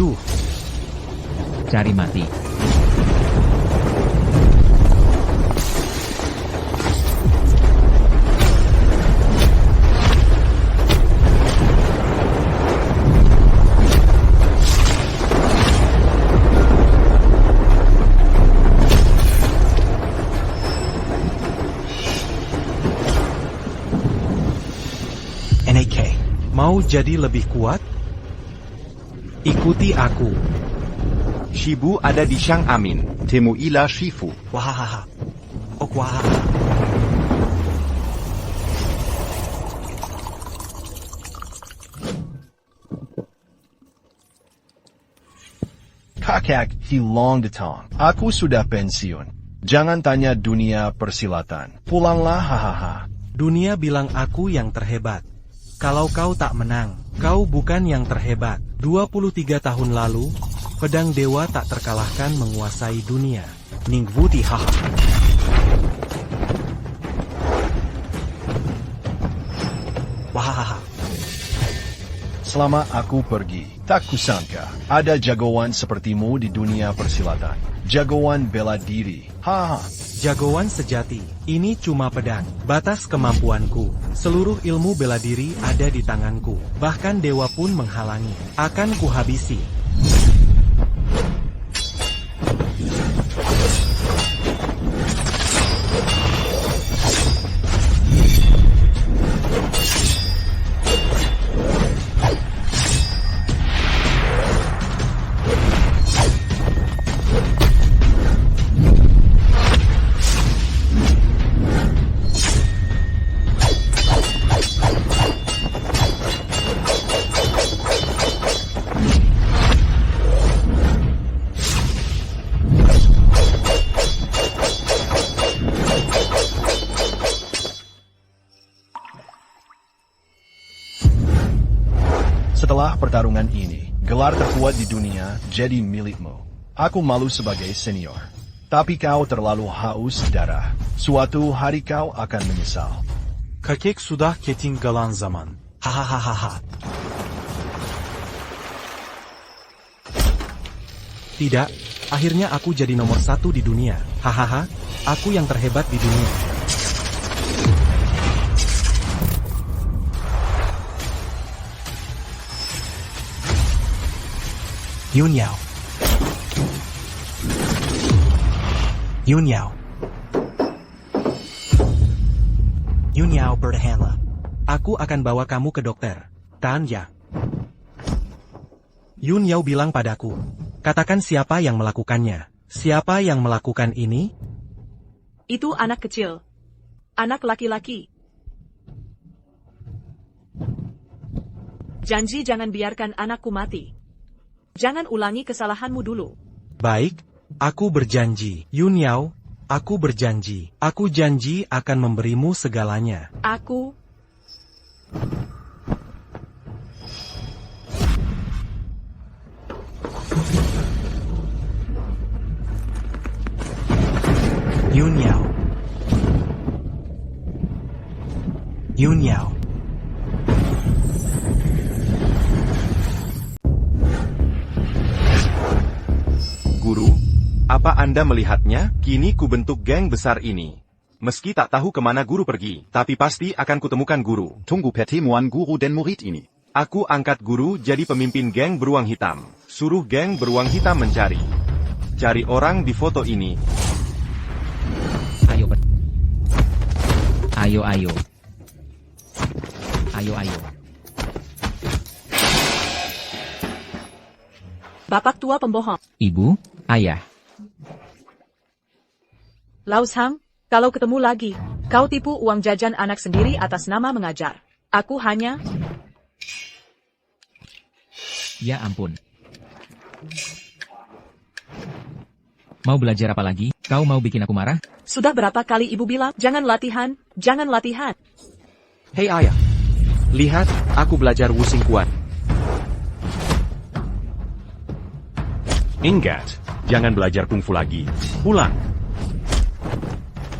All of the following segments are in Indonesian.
Aduh, Cari mati. NAK, mau jadi lebih kuat? Ikuti aku. Shibu ada di Shang Amin. Temuilah Shifu. Wahahaha. Okwahaha. Kakak hilang datang. Aku sudah pensiun. Jangan tanya dunia persilatan. Pulanglah hahaha. Dunia bilang aku yang terhebat. Kalau kau tak menang, kau bukan yang terhebat. 23 tahun lalu, pedang dewa tak terkalahkan menguasai dunia. Ningvuti haha. Wahahaha. Selama aku pergi, tak kusangka ada jagoan sepertimu di dunia persilatan. Jagoan bela diri. Haha. Jagoan sejati, ini cuma pedang, batas kemampuanku. Seluruh ilmu bela diri ada di tanganku. Bahkan dewa pun menghalangi. Akan kuhabisi. Setelah pertarungan ini, gelar terkuat di dunia jadi milikmu. Aku malu sebagai senior. Tapi kau terlalu haus darah. Suatu hari kau akan menyesal. Kakek sudah ketinggalan zaman. Hahaha. Tidak, akhirnya aku jadi nomor 1 di dunia. Hahaha, aku yang terhebat di dunia. Yun Yao. Yun Yao. Yun Yao bertahanlah. Aku akan bawa kamu ke dokter. Tan Ya. Yun Yao bilang padaku. Katakan siapa yang melakukannya. Siapa yang melakukan ini? Itu anak kecil. Anak laki-laki. Janji jangan biarkan anakku mati. Jangan ulangi kesalahanmu dulu. Baik, aku berjanji. Yun Yao, aku berjanji. Aku janji akan memberimu segalanya. Aku... Yun Yao. Yun Yao. Guru, apa Anda melihatnya? Kini ku bentuk geng besar ini. Meski tak tahu kemana guru pergi, tapi pasti akan kutemukan guru. Tunggu pertemuan guru dan murid ini. Aku angkat guru jadi pemimpin geng beruang hitam. Suruh geng beruang hitam mencari. Cari orang di foto ini. Ayo. Ayo, ayo. Ayo, ayo. Bapak tua pembohong. Ibu, ayah. Laos Hang, kalau ketemu lagi, kau tipu uang jajan anak sendiri atas nama mengajar. Aku hanya... Ya ampun. Mau belajar apa lagi? Kau mau bikin aku marah? Sudah berapa kali ibu bilang, jangan latihan, jangan latihan. Hei ayah, lihat, aku belajar wusing kuat. Ingat, jangan belajar kungfu lagi. Pulang.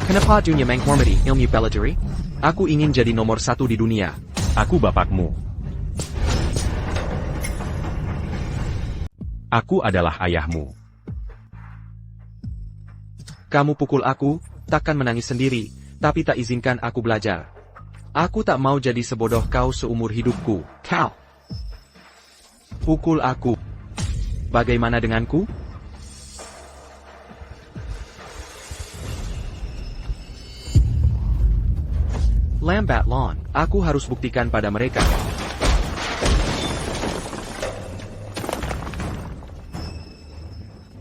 Kenapa dunia menghormati ilmu bela diri? Aku ingin jadi nomor 1 di dunia. Aku bapakmu. Aku adalah ayahmu. Kamu pukul aku, takkan menangis sendiri, tapi tak izinkan aku belajar. Aku tak mau jadi sebodoh kau seumur hidupku. Kau pukul aku. Bagaimana denganku? Lambat laun, aku harus buktikan pada mereka.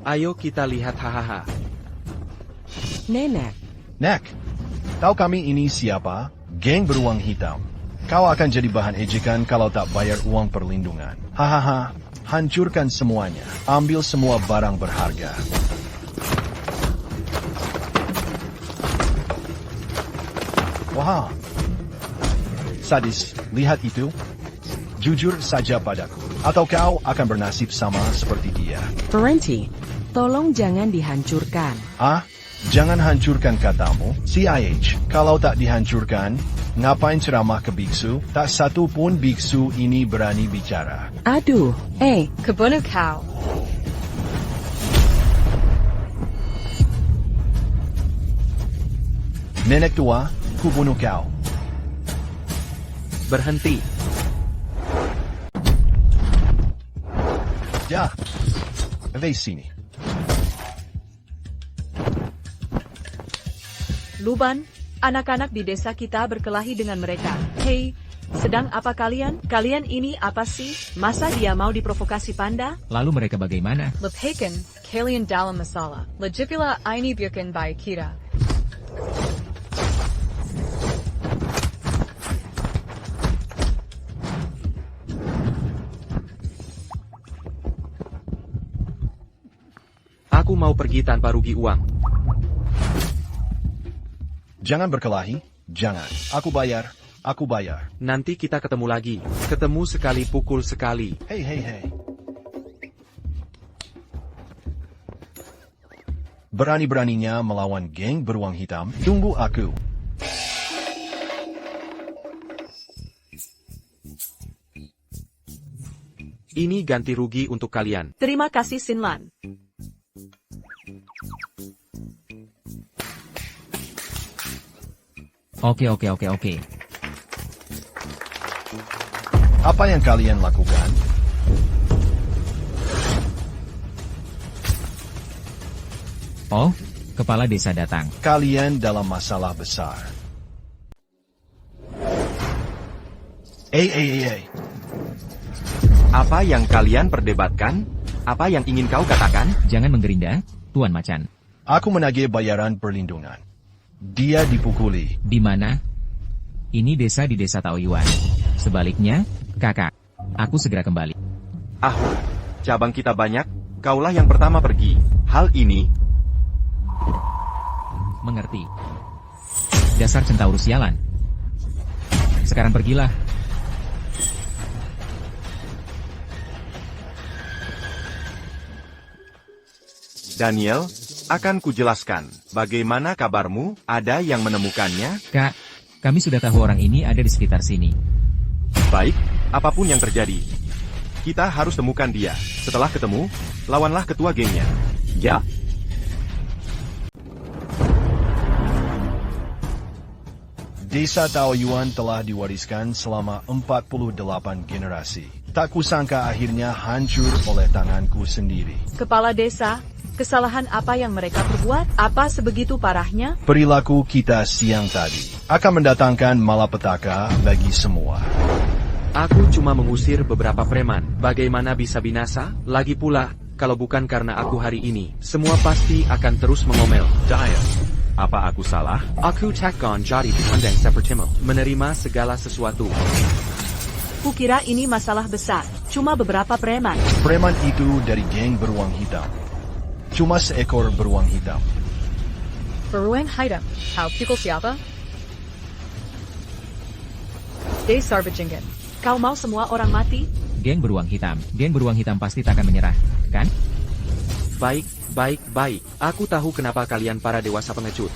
Ayo kita lihat hahaha. Nenek, Nek, tahu kami ini siapa? Geng beruang hitam. Kau akan jadi bahan ejekan kalau tak bayar uang perlindungan. Hahaha, hancurkan semuanya. Ambil semua barang berharga. Wow. Sadis, lihat itu. Jujur saja padaku. Atau kau akan bernasib sama seperti dia. berhenti. Tolong jangan dihancurkan. Ah, jangan hancurkan katamu. CIH, kalau tak dihancurkan, ngapain ceramah ke biksu? Tak satu pun biksu ini berani bicara. Aduh, Kebunuh kau. Nenek tua, ku bunuh kau. Berhenti. Ya, dari sini. Luban, anak-anak di desa kita berkelahi dengan mereka. Hei, sedang apa kalian? Kalian ini apa sih? Masa dia mau diprovokasi panda? Lalu mereka bagaimana? Lepakan, kalian dalam masalah. Lejipila ini biarkan baik kita. Aku mau pergi tanpa rugi uang. Jangan berkelahi, jangan. Aku bayar, aku bayar. Nanti kita ketemu lagi. Ketemu sekali pukul sekali. Hei, hei, hei. Berani-beraninya melawan geng beruang hitam, tunggu aku. Ini ganti rugi untuk kalian. Terima kasih Sinlan. Oke. Apa yang kalian lakukan? Oh, kepala desa datang. Kalian dalam masalah besar. Apa yang kalian perdebatkan? Apa yang ingin kau katakan? Jangan menggerinda, Tuan Macan. Aku menagih bayaran perlindungan. Dia dipukuli. Di mana? Ini desa di desa Taoyuan. Sebaliknya, kakak, aku segera kembali. Cabang kita banyak, kaulah yang pertama pergi. Hal ini Mengerti. Dasar centaurus sialan. Sekarang pergilah. Daniel, akan kujelaskan. Bagaimana kabarmu? Ada yang menemukannya? Kak, kami sudah tahu orang ini ada di sekitar sini. Baik, apapun yang terjadi. Kita harus temukan dia. Setelah ketemu, lawanlah ketua gengnya. Ya. Desa Taoyuan telah diwariskan selama 48 generasi. Tak kusangka akhirnya hancur oleh tanganku sendiri. Kepala desa, kesalahan apa yang mereka perbuat? Apa sebegitu parahnya? Perilaku kita siang tadi akan mendatangkan malapetaka bagi semua. Aku cuma mengusir beberapa preman. Bagaimana bisa binasa? Lagi pula, kalau bukan karena aku hari ini, semua pasti akan terus mengomel. Daya. Apa aku salah? Aku takkan jadi dipandang sepertimu. Menerima segala sesuatu. Kukira ini masalah besar. Cuma beberapa preman. Preman itu dari geng beruang hitam. Cuma seekor beruang hitam. Beruang hitam. Kau pukul siapa? Desar Bajingan. Kau mau semua orang mati? Geng beruang hitam pasti tak akan menyerah, kan? Baik. Aku tahu kenapa kalian para dewasa pengecut.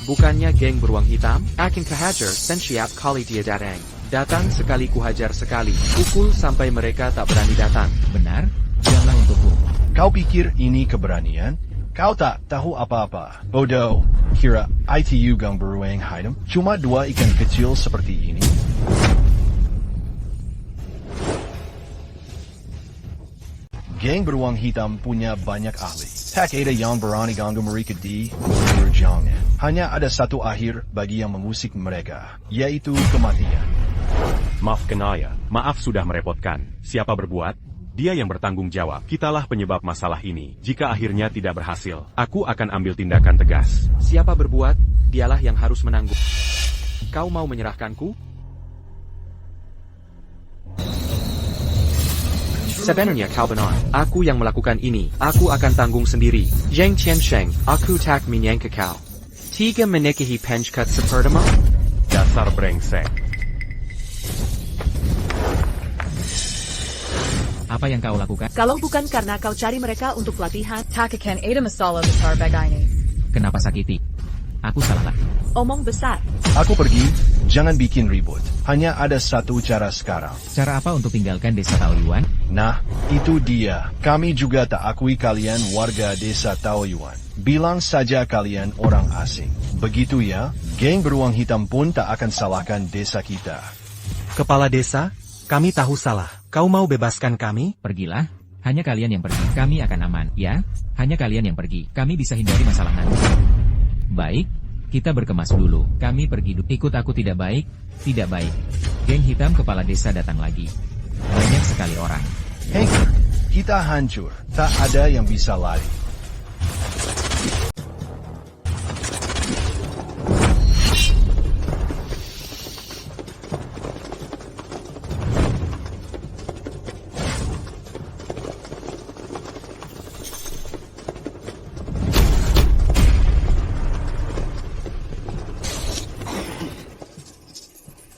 Bukannya geng beruang hitam? Akan kehajar dan siap kali dia datang. Datang sekali kuhajar sekali. Pukul sampai mereka tak berani datang. Benar, janganlah untukku. Kau pikir ini keberanian? Kau tak tahu apa-apa. Bodoh, kira itu gang beruang hitam? Cuma 2 ikan kecil seperti ini? Geng beruang hitam punya banyak ahli. Tak ada yang berani ganggu mereka di perjangan. Hanya ada satu akhir bagi yang mengusik mereka, yaitu kematian. Maafkan ayah, maaf sudah merepotkan. Siapa berbuat? Dia yang bertanggung jawab. Kitalah penyebab masalah ini. Jika akhirnya tidak berhasil, aku akan ambil tindakan tegas. Siapa berbuat, dialah yang harus menanggung. Kau mau menyerahkanku? Sebenarnya kau benar. Aku yang melakukan ini. Aku akan tanggung sendiri. Zheng Qiansheng, aku tak menyangka kau. 3 menikahi penjkat sepertama? Dasar brengsek. Apa yang kau lakukan? Kalau bukan karena kau cari mereka untuk pelatihan, Tak akan ada masalah besar bagi ini. Kenapa sakiti? Aku salah. omong besar. Aku pergi, jangan bikin ribut. Hanya ada satu cara sekarang. Cara apa untuk tinggalkan desa Taoyuan? Nah, itu dia. Kami juga tak akui kalian warga desa Taoyuan. Bilang saja kalian orang asing. Begitu ya, geng beruang hitam pun tak akan salahkan desa kita. Kepala desa, kami tahu salah. Kau mau bebaskan kami? Pergilah. Hanya kalian yang pergi. Kami akan aman. Ya, hanya kalian yang pergi. Kami bisa hindari masalah nanti. Baik, kita berkemas dulu. Kami pergi dulu. Ikut aku tidak baik. Tidak baik. Geng hitam kepala desa datang lagi. Banyak sekali orang. Hei, kita hancur. Tak ada yang bisa lari.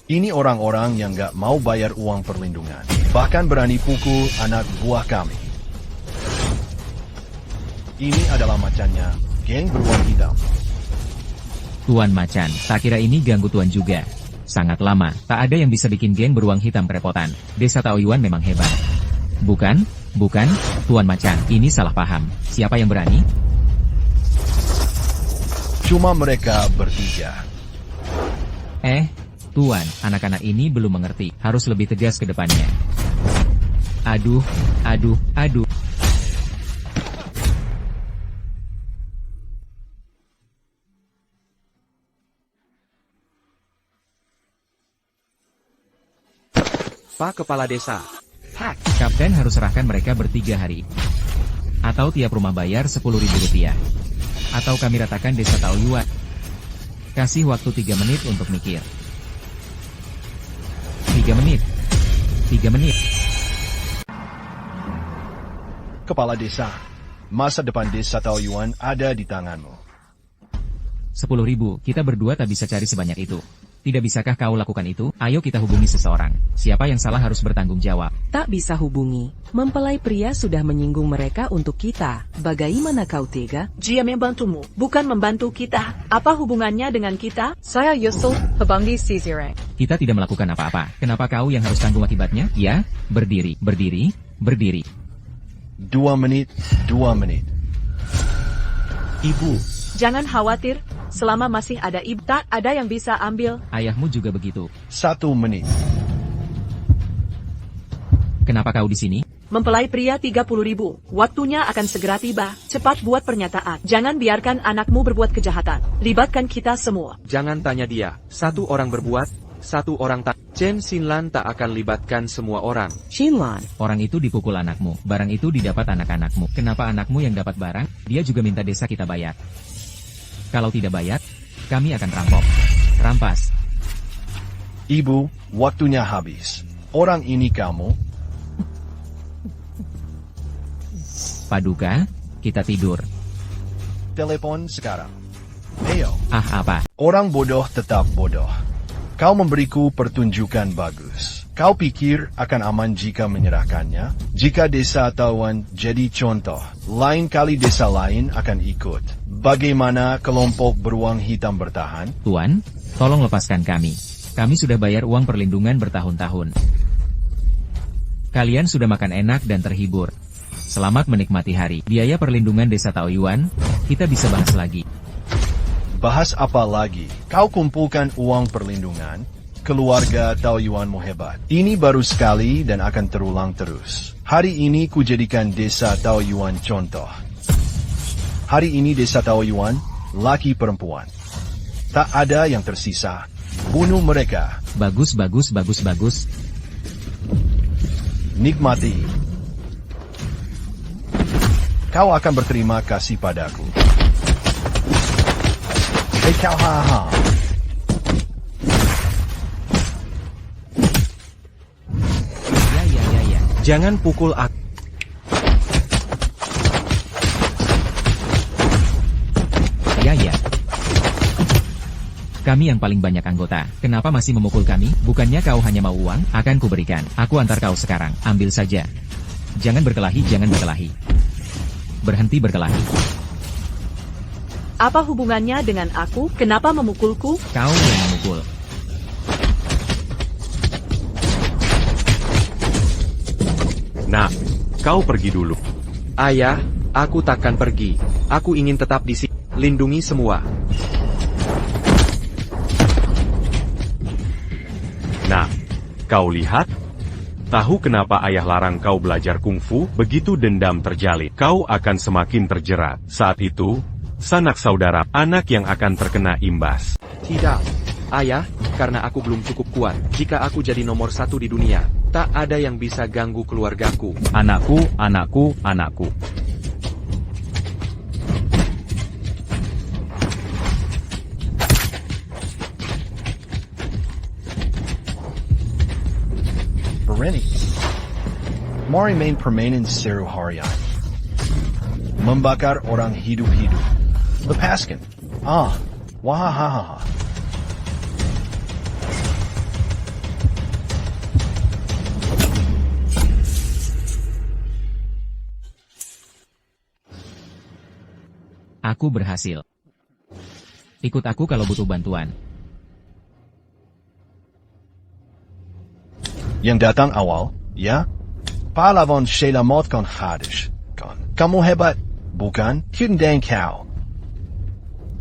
Ini orang-orang yang gak mau bayar uang perlindungan. Bahkan berani pukul anak buah kami. Ini adalah macannya, geng beruang hitam. Tuan Macan, tak kira ini ganggu Tuan juga. Sangat lama, tak ada yang bisa bikin geng beruang hitam kerepotan. Desa Taoyuan memang hebat. Bukan, Tuan Macan, ini salah paham. Siapa yang berani? Cuma mereka bertiga. Tuan, anak-anak ini belum mengerti. Harus lebih tegas ke depannya. Aduh. Pak Kepala Desa. Hak. Kapten harus serahkan mereka bertiga hari. Atau tiap rumah bayar Rp10.000. Atau kami ratakan desa Taoyuan. Kasih waktu 3 menit untuk mikir. 3 menit. Kepala desa, masa depan desa Taoyuan ada di tanganmu. 10.000, kita berdua tak bisa cari sebanyak itu. Tidak bisakah kau lakukan itu? Ayo kita hubungi seseorang. Siapa yang salah harus bertanggung jawab. Tak bisa hubungi. Mempelai pria sudah menyinggung mereka untuk kita. Bagaimana kau tega? Dia membantumu, bukan membantu kita. Apa hubungannya dengan kita? Saya Yusul, Habangdi Sizirang. Kita tidak melakukan apa-apa. Kenapa kau yang harus tanggung akibatnya? Ya, berdiri. 2 menit. Ibu, Jangan khawatir, selama masih ada ibu, tak ada yang bisa ambil. Ayahmu juga begitu. 1 menit. Kenapa kau di sini? Mempelai pria 30.000. Waktunya akan segera tiba. Cepat buat pernyataan. Jangan biarkan anakmu berbuat kejahatan. Libatkan kita semua. Jangan tanya dia. 1 orang berbuat, 1 orang tak. Chen Xinlan tak akan libatkan semua orang. Xinlan, Orang itu dipukul anakmu. Barang itu didapat anak-anakmu. Kenapa anakmu yang dapat barang? Dia juga minta desa kita bayar. Kalau tidak bayar, kami akan rampok. Rampas. Ibu, waktunya habis. Orang ini kamu. Paduka, kita tidur. Telepon sekarang. Ayo. Apa? Orang bodoh tetap bodoh. Kau memberiku pertunjukan bagus. Kau pikir akan aman jika menyerahkannya? Jika desa Taoyuan jadi contoh, lain kali desa lain akan ikut. Bagaimana kelompok beruang hitam bertahan? Tuan, tolong lepaskan kami. Kami sudah bayar uang perlindungan bertahun-tahun. Kalian sudah makan enak dan terhibur. Selamat menikmati hari. Biaya perlindungan desa Taoyuan, kita bisa bahas lagi. Bahas apa lagi? Kau kumpulkan uang perlindungan, keluarga Taoyuanmu hebat. Ini baru sekali dan akan terulang terus. Hari ini ku jadikan desa Taoyuan contoh. Hari ini desa Taoyuan, laki perempuan. Tak ada yang tersisa. Bunuh mereka. Bagus. Nikmati. Kau akan berterima kasih padaku. Hei kau haha. Ya. Jangan pukul aku. Ya. Kami yang paling banyak anggota. Kenapa masih memukul kami? Bukannya kau hanya mau uang? Akan kuberikan. Aku antar kau sekarang. Ambil saja. Jangan berkelahi. Berhenti berkelahi. Apa hubungannya dengan aku? Kenapa memukulku? Kau yang memukul. Nah, kau pergi dulu. Ayah, aku takkan pergi. Aku ingin tetap di sini. Lindungi semua. Nah, kau lihat? Tahu kenapa ayah larang kau belajar kungfu? Begitu dendam terjalin, kau akan semakin terjerat. Saat itu, sanak saudara, anak yang akan terkena imbas. Tidak. Ayah, karena aku belum cukup kuat. Jika aku jadi nomor 1 di dunia, tak ada yang bisa ganggu keluargaku. Anakku. Berani. Mari main permainan seru harian. Membakar orang hidup-hidup. Lepaskan. Wahahaha. Aku berhasil. Ikut aku kalau butuh bantuan. Yang datang awal, ya? Pahlawan Sheila Motkan Hadish. Kamu hebat, bukan? Hindang kau.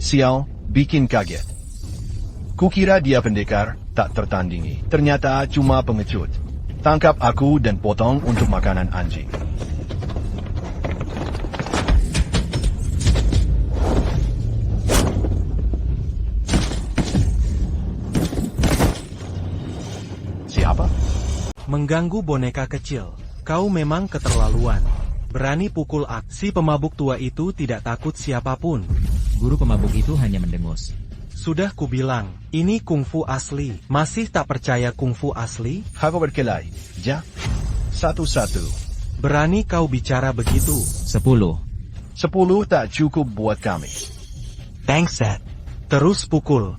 Sial, bikin kaget. Kukira dia pendekar, tak tertandingi. Ternyata cuma pengecut. Tangkap aku dan potong untuk makanan anjing. Siapa? Mengganggu boneka kecil. Kau memang keterlaluan. Berani pukul aku. Si pemabuk tua itu tidak takut siapapun. Guru pemabuk itu hanya mendengus. Sudah kubilang, ini kungfu asli. Masih tak percaya kungfu asli? Aku berkelahi. Ja? 1-1. Berani kau bicara begitu? 10. 10 tak cukup buat kami. Thanks, Seth. Terus pukul.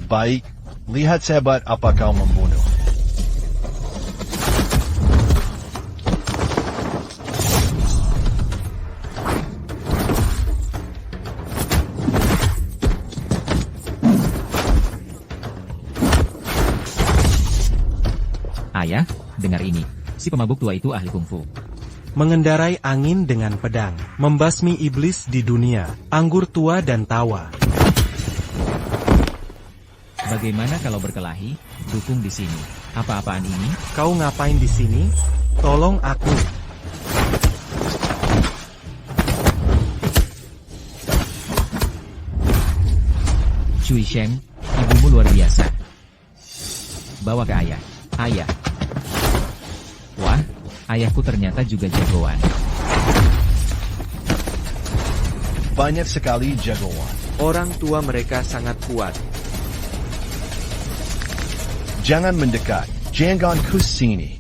Baik, lihat sehebat apa kau membunuh. Ayah, dengar ini. Si pemabuk tua itu ahli kungfu. Mengendarai angin dengan pedang. Membasmi iblis di dunia. Anggur tua dan tawa. Bagaimana kalau berkelahi? Dukung di sini. Apa-apaan ini? Kau ngapain di sini? Tolong aku. Cui Sheng, ibumu luar biasa. Bawa ke ayah. Ayah. Wah, ayahku ternyata juga jagoan. Banyak sekali jagoan. Orang tua mereka sangat kuat. Jangan mendekat. Jangan ke sini.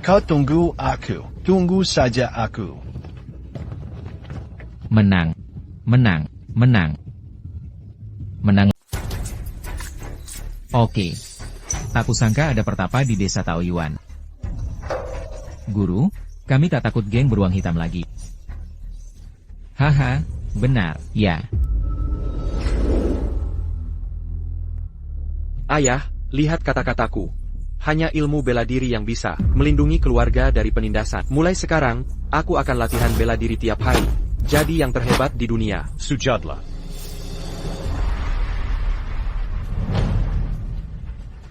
Kau tunggu aku. Tunggu saja aku. Menang. Menang. Menang. Menang. Oke. Tak kusangka ada pertapa di desa Taoyuan. Guru, kami tak takut geng beruang hitam lagi. Haha, benar, ya. Ayah, lihat kata-kataku. Hanya ilmu bela diri yang bisa melindungi keluarga dari penindasan. Mulai sekarang, aku akan latihan bela diri tiap hari. Jadi yang terhebat di dunia. Sujudlah.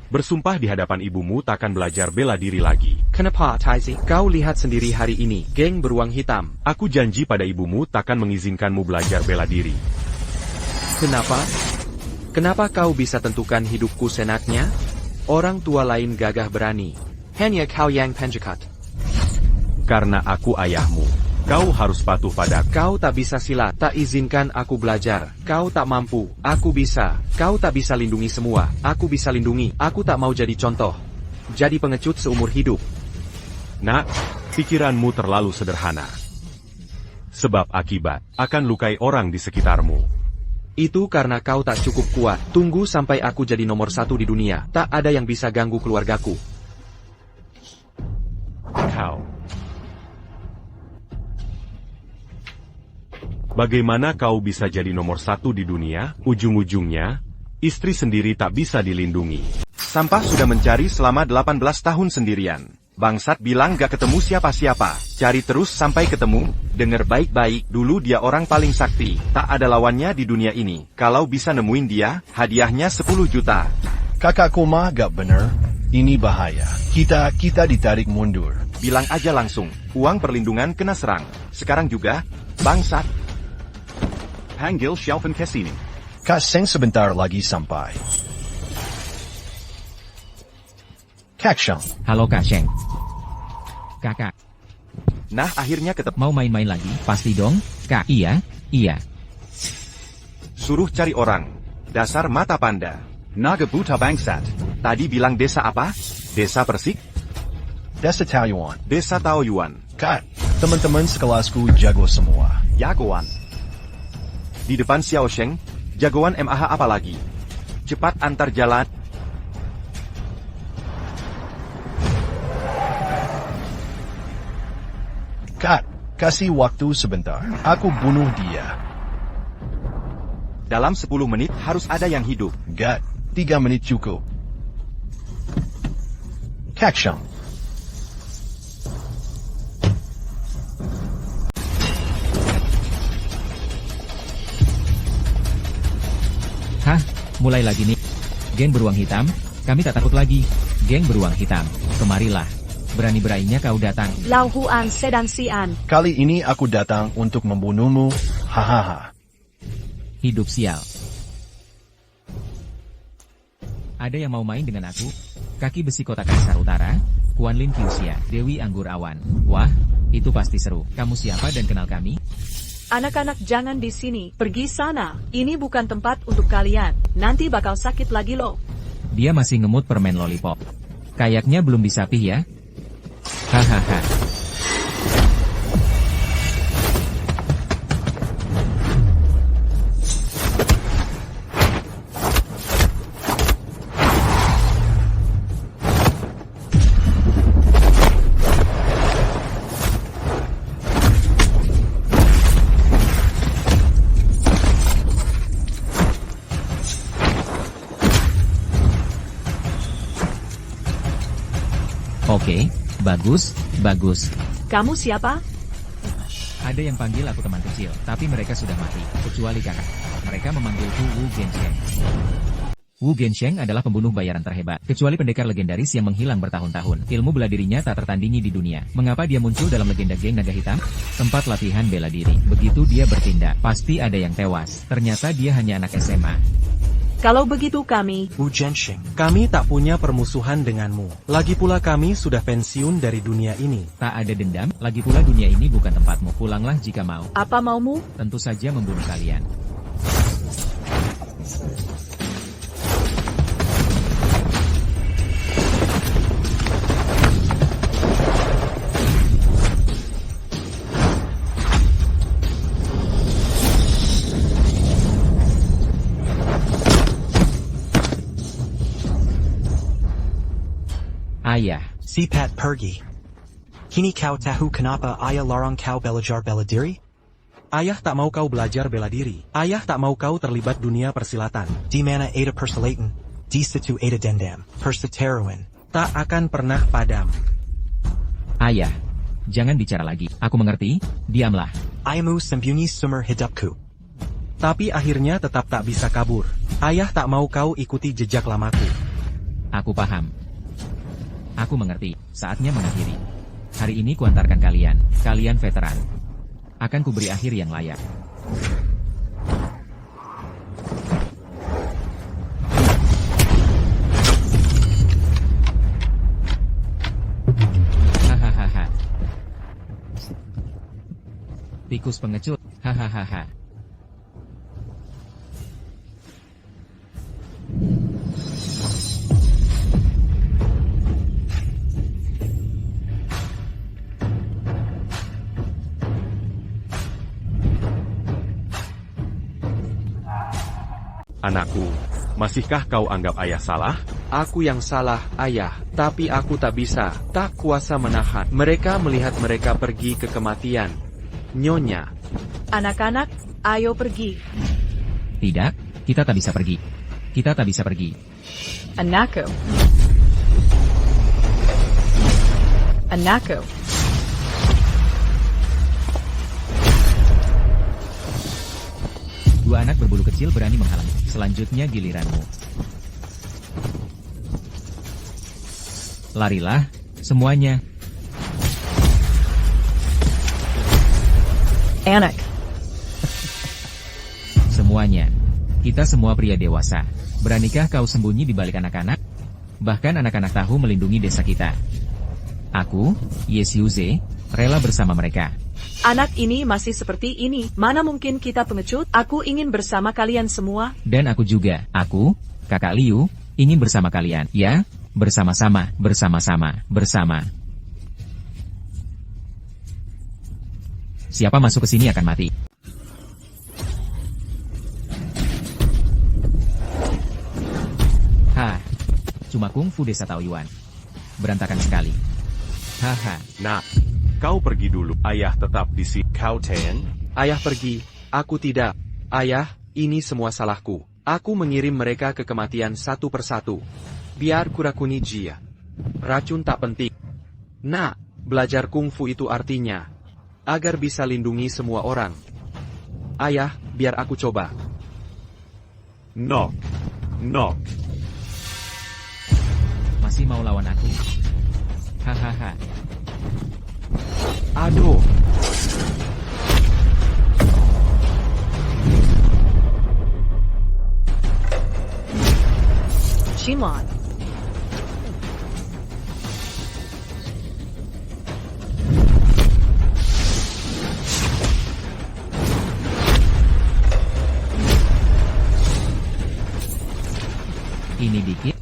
Bersumpah di hadapan ibumu takkan belajar bela diri lagi. Kenapa, Taizi? Kau lihat sendiri hari ini, geng beruang hitam. Aku janji pada ibumu takkan mengizinkanmu belajar bela diri. Kenapa? Kenapa kau bisa tentukan hidupku senaknya? Orang tua lain gagah berani. Hanya kau yang penjakat. Karena aku ayahmu. Kau harus patuh pada. Kau tak bisa silat, tak izinkan aku belajar. Kau tak mampu, aku bisa. Kau tak bisa lindungi semua, aku bisa lindungi. Aku tak mau jadi contoh. Jadi pengecut seumur hidup. Nak, pikiranmu terlalu sederhana. Sebab akibat akan lukai orang di sekitarmu. Itu karena kau tak cukup kuat. Tunggu sampai aku jadi nomor 1 di dunia. Tak ada yang bisa ganggu keluargaku. Kau. Bagaimana kau bisa jadi nomor 1 di dunia? Ujung-ujungnya, istri sendiri tak bisa dilindungi. Sampah sudah mencari selama 18 tahun sendirian. Bangsat bilang gak ketemu siapa-siapa. Cari terus sampai ketemu. Dengar baik-baik, dulu dia orang paling sakti. Tak ada lawannya di dunia ini. Kalau bisa nemuin dia, hadiahnya 10 juta. Kakakku mah gak bener. Ini bahaya. Kita ditarik mundur. Bilang aja langsung. Uang perlindungan kena serang. Sekarang juga, bangsat. Panggil Shelfen kesini. Kak Seng sebentar lagi sampai. Kak Sheng. Halo Kak Sheng. Kakak, Nah, akhirnya ketemu. mau main-main lagi? Pasti dong, Kak. Iya. Suruh cari orang. Dasar mata panda. Naga buta bangsat. Tadi bilang desa apa? Desa Persik? Desa Taoyuan. Desa Taoyuan. Kak, teman-teman sekelasku jago semua. Jagoan. Di depan Xiao Sheng, jagoan MAH apa lagi? Cepat antar jalan. Kak, kasih waktu sebentar. Aku bunuh dia. Dalam 10 menit harus ada yang hidup. Gak, 3 menit cukup. Kak Sheng. Hah? Mulai lagi nih. Geng beruang hitam, kami tak takut lagi. Geng beruang hitam, kemarilah. Berani-beraninya kau datang. Lau Huan Sedan Sian. Kali ini aku datang untuk membunuhmu. Hahaha. Hidup sial. Ada yang mau main dengan aku? Kaki besi kota Kaisar Utara, Kuanlin Fuchsia, Dewi Anggur Awan. Wah, itu pasti seru. Kamu siapa dan kenal kami? Anak-anak jangan di sini, pergi sana. Ini bukan tempat untuk kalian. Nanti bakal sakit lagi loh. Dia masih ngemut permen lollipop. Kayaknya belum disapih ya? Hahaha. Oke, bagus. Kamu siapa? Ada yang panggil aku teman kecil, tapi mereka sudah mati, kecuali kakak. Mereka memanggilku Wu Gensheng. Wu Gensheng adalah pembunuh bayaran terhebat, kecuali pendekar legendaris yang menghilang bertahun-tahun. Ilmu bela dirinya tak tertandingi di dunia. Mengapa dia muncul dalam legenda geng naga hitam? Tempat latihan bela diri. Begitu dia bertindak, pasti ada yang tewas. Ternyata dia hanya anak SMA. Kalau begitu kami... Wu Gensheng, kami tak punya permusuhan denganmu. Lagi pula kami sudah pensiun dari dunia ini. Tak ada dendam, lagi pula dunia ini bukan tempatmu. Pulanglah jika mau. Apa maumu? Tentu saja membunuh kalian. Ayah. Si Pat pergi. Kini kau tahu kenapa ayah larang kau belajar bela diri? Ayah tak mau kau belajar bela diri. Ayah tak mau kau terlibat dunia persilatan. Di mana ada persilatan, di situ ada dendam, perseteruan. tak akan pernah padam. Ayah, jangan bicara lagi. Aku mengerti, diamlah. Ayamu sembunyi sumber hidupku. Tapi akhirnya tetap tak bisa kabur. Ayah tak mau kau ikuti jejak lamaku. Aku paham. Aku mengerti, saatnya mengakhiri. Hari ini kuantarkan kalian, kalian veteran. Akan kuberi akhir yang layak. Hahaha. Tikus pengecut, hahaha. Anakku, masihkah kau anggap ayah salah? Aku yang salah, ayah. Tapi aku tak bisa, tak kuasa menahan. Mereka melihat mereka pergi ke kematian. Nyonya. Anak-anak, ayo pergi. Tidak, kita tak bisa pergi. Kita tak bisa pergi. Anako. Anako. Dua anak berbulu kecil berani menghalangi. Selanjutnya giliranmu. Larilah, semuanya. Anak. Semuanya. Kita semua pria dewasa. Beranikah kau sembunyi di balik anak-anak? Bahkan anak-anak tahu melindungi desa kita. Aku, Yesyuze, rela bersama mereka. Anak ini masih seperti ini. Mana mungkin kita pengecut? Aku ingin bersama kalian semua. Dan aku juga. Aku, Kakak Liu, ingin bersama kalian. Ya, bersama-sama, bersama-sama, bersama. Siapa masuk ke sini akan mati. Hah, cuma kungfu desa Taoyuan. Berantakan sekali. Haha. Nah, kau pergi dulu. Ayah tetap di sini. Kau Ten? Ayah pergi, aku tidak. Ayah, ini semua salahku. Aku mengirim mereka ke kematian satu persatu. Biar kurakuni jia. Racun tak penting. Nah, belajar kungfu itu artinya agar bisa lindungi semua orang. Ayah, biar aku coba. Knock. Knock. Masih mau lawan aku? Hahaha. Aduh. Shinlon. Ini dikit.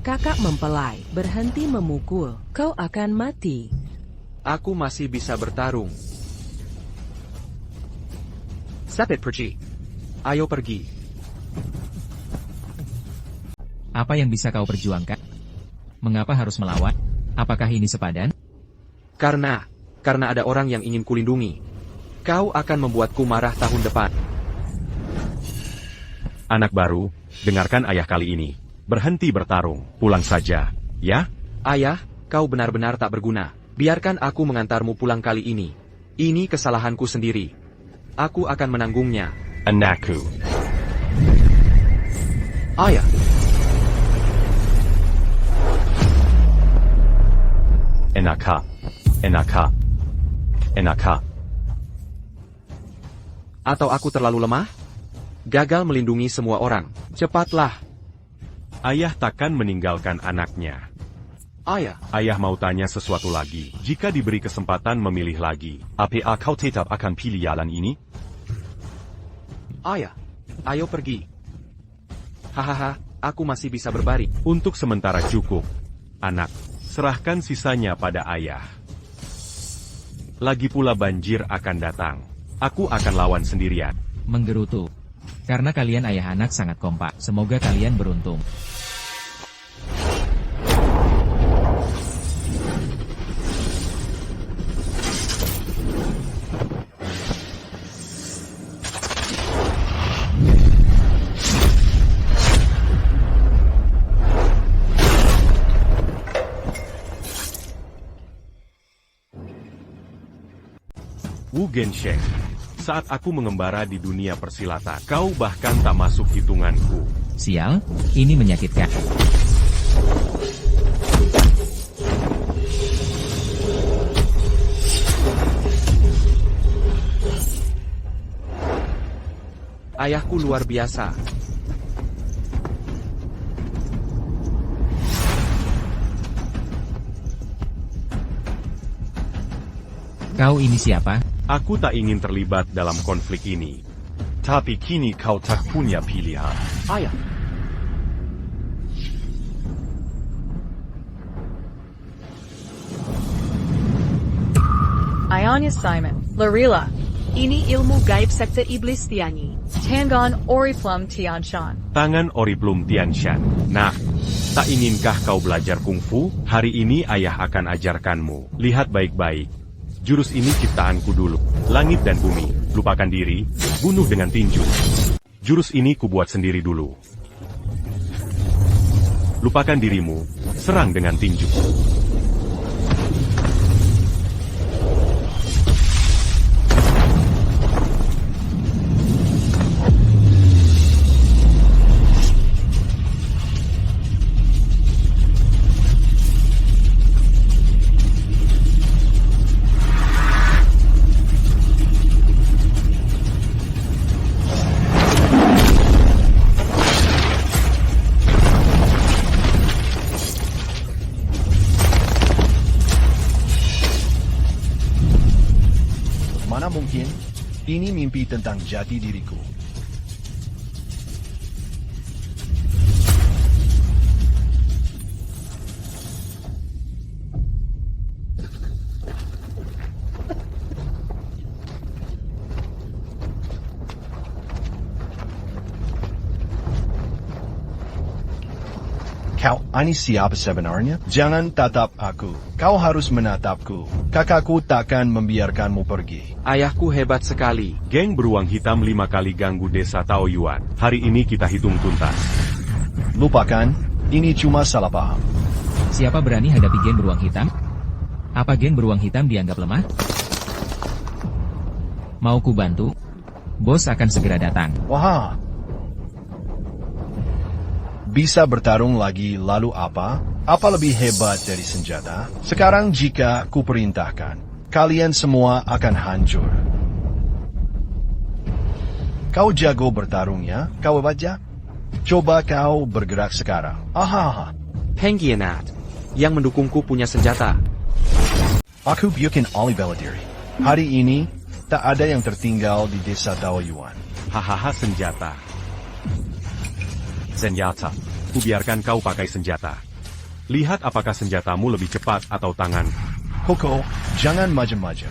Kakak mempelai, berhenti memukul, kau akan mati. Aku masih bisa bertarung. Sapit pergi. Ayo pergi. Apa yang bisa kau perjuangkan? Mengapa harus melawan? Apakah ini sepadan? Karena ada orang yang ingin kulindungi. Kau akan membuatku marah tahun depan. Anak baru, dengarkan ayah kali ini. Berhenti bertarung, pulang saja, ya? Ayah, kau benar-benar tak berguna. Biarkan aku mengantarmu pulang kali ini. Ini kesalahanku sendiri. Aku akan menanggungnya. Anakku. Ayah. Enaka. Enaka. Enaka. Atau aku terlalu lemah? Gagal melindungi semua orang. Cepatlah. Ayah takkan meninggalkan anaknya. Ayah. Ayah mau tanya sesuatu lagi. Jika diberi kesempatan memilih lagi, apa kau tetap akan pilih jalan ini? Ayah. Ayo pergi. Hahaha, aku masih bisa berbaring. Untuk sementara cukup. Anak, serahkan sisanya pada ayah. Lagi pula banjir akan datang. Aku akan lawan sendirian. Menggerutu. Karena kalian ayah anak sangat kompak. Semoga kalian beruntung. Genshen. Saat aku mengembara di dunia persilatan, kau bahkan tak masuk hitunganku. Sial, ini menyakitkan. Ayahku luar biasa. Kau ini siapa? Aku tak ingin terlibat dalam konflik ini. Tapi kini kau tak punya pilihan. Ayah. Ionia Simon, Larila, Ini ilmu gaib sekte iblis Tianyi. Tangon Oriflame Tianshan. Tangan Oriplum Tianshan. Nah, tak inginkah kau belajar kungfu? Hari ini ayah akan ajarkanmu. Lihat baik-baik. Jurus ini ciptaanku dulu. Langit dan bumi, lupakan diri, bunuh dengan tinju. Jurus ini kubuat sendiri dulu. Lupakan dirimu, serang dengan tinju. Mana mungkin, ini mimpi tentang jati diriku. Kau ini siapa sebenarnya? Jangan tatap aku. Kau harus menatapku. Kakakku takkan membiarkanmu pergi. Ayahku hebat sekali. Geng beruang hitam 5 kali ganggu desa Taoyuan. Hari ini kita hitung tuntas. Lupakan, ini cuma salah paham. Siapa berani hadapi geng beruang hitam? Apa geng beruang hitam dianggap lemah? Mau ku bantu? Bos akan segera datang. Wah. Bisa bertarung lagi lalu apa? Apa lebih hebat dari senjata? Sekarang jika ku perintahkan, kalian semua akan hancur. Kau jago bertarungnya, kau baca? Coba kau bergerak sekarang. Aha. Pengkhianat. Yang mendukungku punya senjata. Aku bikin Ali Beladiri. Hari ini, tak ada yang tertinggal di desa Taoyuan. Hahaha senjata. Senjata. Kubiarkan kau pakai senjata. Lihat apakah senjatamu lebih cepat atau tangan. Koko, jangan macam-macam.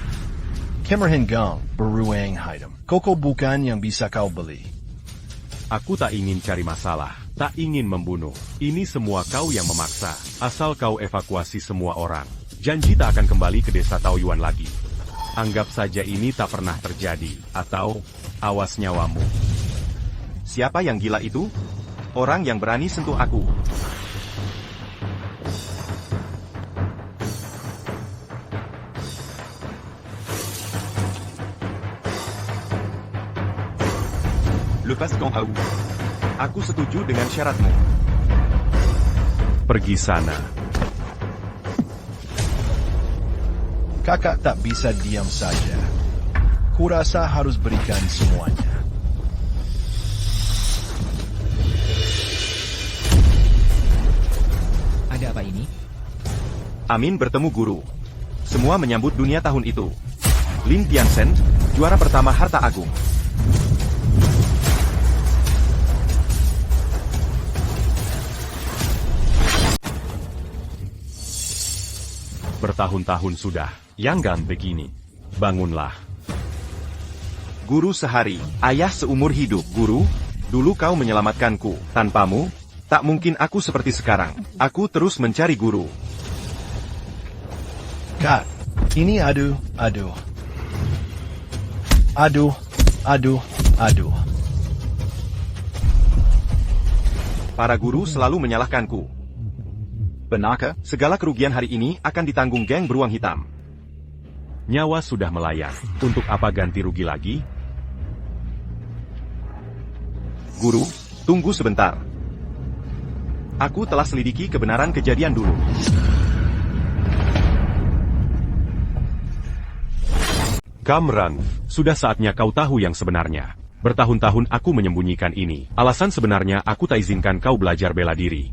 Kemerhen Gang, beruang hitam. Koko bukan yang bisa kau beli. Aku tak ingin cari masalah, tak ingin membunuh. Ini semua kau yang memaksa. Asal kau evakuasi semua orang. Janji tak akan kembali ke desa Taoyuan lagi. Anggap saja ini tak pernah terjadi. Atau, awas nyawamu. Siapa yang gila itu? Orang yang berani sentuh aku. Lepaskan aku. Aku setuju dengan syaratmu. Pergi sana. Kakak tak bisa diam saja. Kurasa harus berikan semuanya. Ada apa ini? Amin bertemu guru. Semua menyambut dunia tahun itu. Lin Tiansen, juara pertama Harta Agung. Bertahun-tahun sudah, yang gan begini. Bangunlah. Guru sehari, ayah seumur hidup. Guru, dulu kau menyelamatkanku. Tanpamu, tak mungkin aku seperti sekarang. Aku terus mencari guru. Kak, ini aduh. Para guru selalu menyalahkanku. Benarkah? Segala kerugian hari ini akan ditanggung geng beruang hitam. nyawa sudah melayang. Untuk apa ganti rugi lagi? Guru, tunggu sebentar. Aku telah selidiki kebenaran kejadian dulu. Kamran, sudah saatnya kau tahu yang sebenarnya. Bertahun-tahun aku menyembunyikan ini. Alasan sebenarnya aku tak izinkan kau belajar bela diri.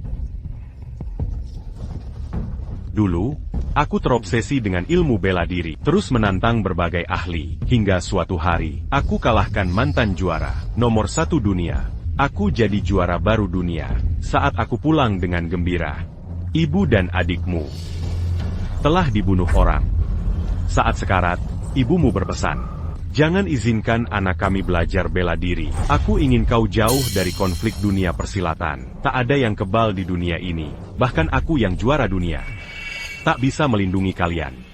Dulu, aku terobsesi dengan ilmu bela diri, terus menantang berbagai ahli. Hingga suatu hari, aku kalahkan mantan juara, nomor 1 dunia. Aku jadi juara baru dunia. Saat aku pulang dengan gembira, ibu dan adikmu telah dibunuh orang. Saat sekarat, ibumu berpesan, jangan izinkan anak kami belajar bela diri. Aku ingin kau jauh dari konflik dunia persilatan. Tak ada yang kebal di dunia ini. Bahkan aku yang juara dunia tak bisa melindungi kalian.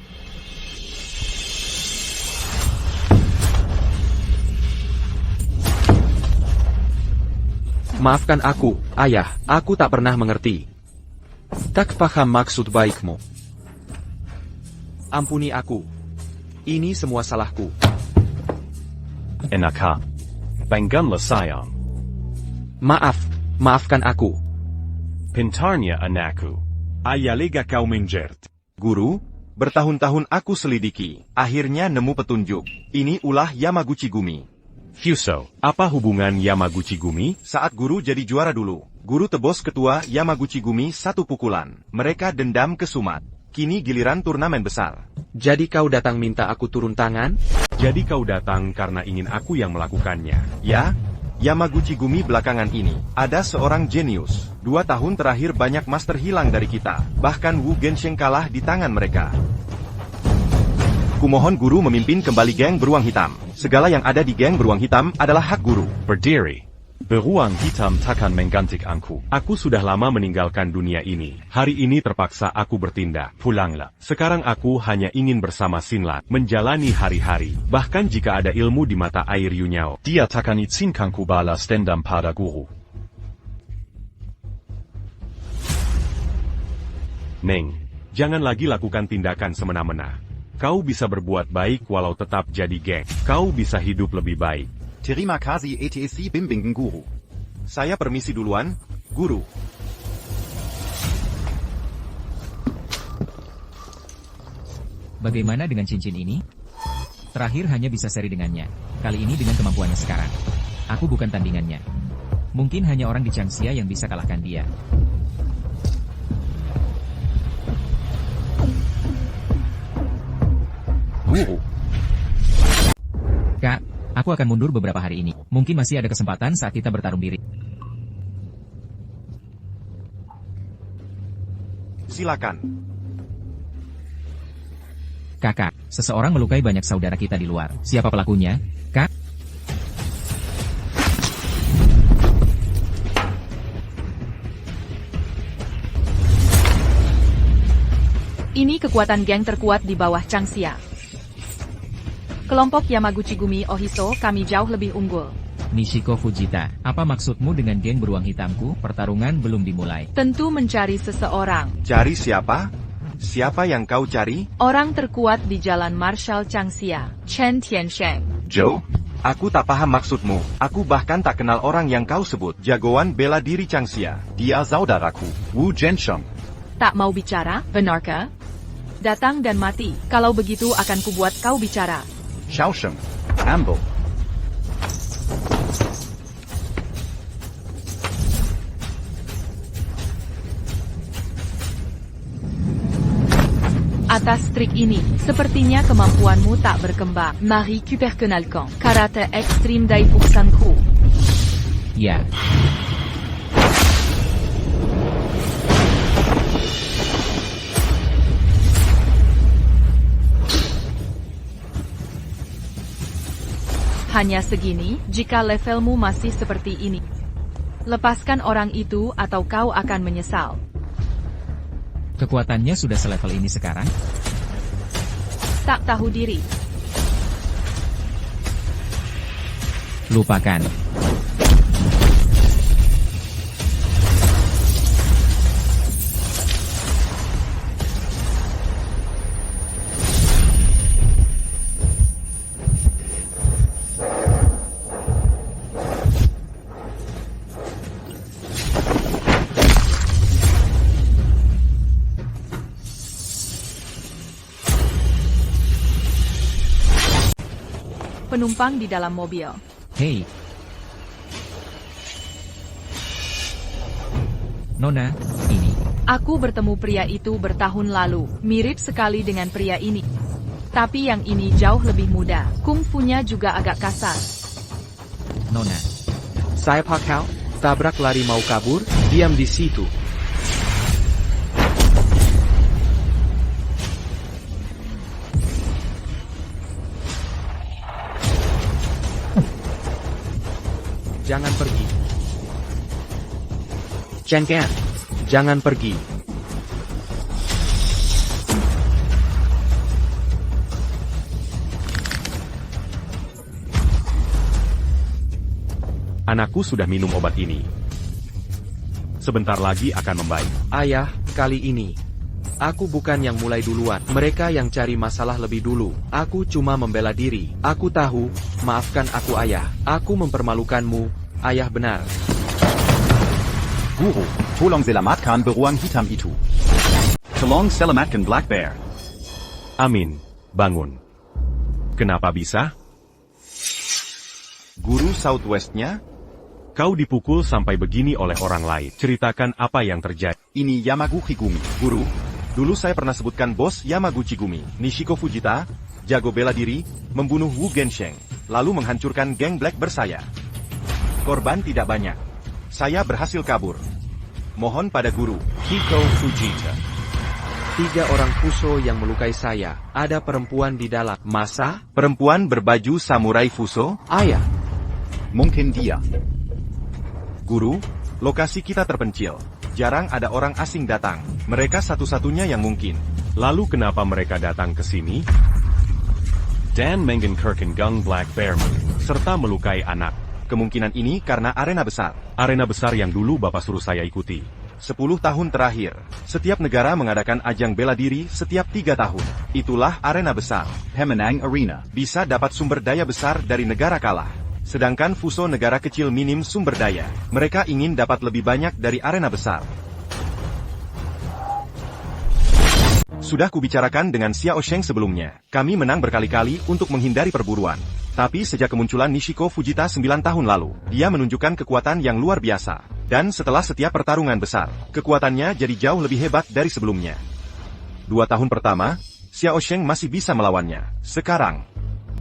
Maafkan aku, ayah, aku tak pernah mengerti. Tak paham maksud baikmu. Ampuni aku. Ini semua salahku. Enakha. Bangganlah sayang. Maafkan aku. Pintarnya anakku. Ayalega kau menjert. Guru, bertahun-tahun aku selidiki. Akhirnya nemu petunjuk. Ini ulah Yamaguchi Gumi. Fuso, apa hubungan Yamaguchi Gumi? Saat guru jadi juara dulu, guru tebos ketua Yamaguchi Gumi 1 pukulan. Mereka dendam ke Sumat. Kini giliran turnamen besar. Jadi kau datang minta aku turun tangan? Jadi kau datang karena ingin aku yang melakukannya. Ya, Yamaguchi Gumi belakangan ini, ada seorang jenius. 2 tahun terakhir banyak master hilang dari kita. Bahkan Wu Gensheng kalah di tangan mereka. Kumohon guru memimpin kembali geng beruang hitam. Segala yang ada di geng beruang hitam adalah hak guru. Berdiri. Beruang hitam takkan menggantik aku. Aku sudah lama meninggalkan dunia ini. Hari ini terpaksa aku bertindak. Pulanglah. Sekarang aku hanya ingin bersama Sinlat, menjalani hari-hari. Bahkan jika ada ilmu di mata air Yunyao, Dia takkan izinkanku balas dendam pada guru. Neng, jangan lagi lakukan tindakan semena-mena. Kau bisa berbuat baik walau tetap jadi geng. Kau bisa hidup lebih baik. Terima kasih ETC bimbingan guru. Saya permisi duluan, guru. Bagaimana dengan cincin ini? Terakhir hanya bisa seri dengannya. Kali ini dengan kemampuannya sekarang. Aku bukan tandingannya. Mungkin hanya orang di Changxia yang bisa kalahkan dia. Guru. Kak, aku akan mundur beberapa hari ini. Mungkin masih ada kesempatan saat kita bertarung diri. Silakan. Kakak, seseorang melukai banyak saudara kita di luar. Siapa pelakunya? Kak? Ini kekuatan geng terkuat di bawah Changxia. Kelompok Yamaguchi Gumi Ohiso, kami jauh lebih unggul. Nishiko Fujita, apa maksudmu dengan geng beruang hitamku? Pertarungan belum dimulai. Tentu mencari seseorang. Cari siapa? Siapa yang kau cari? Orang terkuat di jalan Marshal Changxia, Chen Tiansheng. Joe? Aku tak paham maksudmu. Aku bahkan tak kenal orang yang kau sebut. Jagoan bela diri Changxia. Dia saudaraku, Wu Gensheng. Tak mau bicara, benarkah? Datang dan mati. Kalau begitu akan kubuat kau bicara. Shaosheng. Amble. Atas trik ini, sepertinya kemampuanmu tak berkembang. Mari kuperkenalkan karate ekstrim Daifuksanku. Ya. Hanya segini, jika levelmu masih seperti ini. Lepaskan orang itu atau kau akan menyesal. Kekuatannya sudah selevel ini sekarang? Tak tahu diri. Lupakan. penumpang di dalam mobil. Hei. Nona, ini. Aku bertemu pria itu bertahun lalu, mirip sekali dengan pria ini. Tapi yang ini jauh lebih muda, kungfunya juga agak kasar. Nona. Siapa kau? Tabrak lari mau kabur? Diam di situ. Jangan pergi. Cengken. Jangan pergi. Anakku sudah minum obat ini. Sebentar lagi akan membaik. Ayah, kali ini aku bukan yang mulai duluan. Mereka yang cari masalah lebih dulu. Aku cuma membela diri. Aku tahu, maafkan aku ayah. Aku mempermalukanmu, ayah benar. Guru, tolong selamatkan beruang hitam itu. Tolong selamatkan Black Bear. Amin, bangun. Kenapa bisa? Guru Southwest-nya? Kau dipukul sampai begini oleh orang lain. Ceritakan apa yang terjadi. Ini Yamaguchi Gumi. Guru, dulu saya pernah sebutkan bos Yamaguchi Gumi, Nishiko Fujita, jago bela diri, membunuh Wu Gensheng, lalu menghancurkan geng Black Bear. Korban tidak banyak. Saya berhasil kabur. Mohon pada guru. Hiko Fujita. 3 orang Fuso yang melukai saya. Ada perempuan di dalam. Masa? Perempuan berbaju samurai Fuso? Ayah. Mungkin dia. Guru, lokasi kita terpencil. Jarang ada orang asing datang. Mereka satu-satunya yang mungkin. Lalu kenapa mereka datang ke sini? Dan mengenkirken Gung Black Bear serta melukai anak. Kemungkinan ini karena arena besar. Arena besar yang dulu Bapak suruh saya ikuti. 10 tahun terakhir, setiap negara mengadakan ajang bela diri setiap 3 tahun. Itulah arena besar. Pemenang Arena. Bisa dapat sumber daya besar dari negara kalah. Sedangkan Fuso negara kecil minim sumber daya. Mereka ingin dapat lebih banyak dari arena besar. Sudah kubicarakan dengan Xiao Sheng sebelumnya. Kami menang berkali-kali untuk menghindari perburuan. Tapi sejak kemunculan Nishiko Fujita 9 tahun lalu, dia menunjukkan kekuatan yang luar biasa. Dan setelah setiap pertarungan besar, kekuatannya jadi jauh lebih hebat dari sebelumnya. 2 tahun pertama, Xiao Sheng masih bisa melawannya. Sekarang,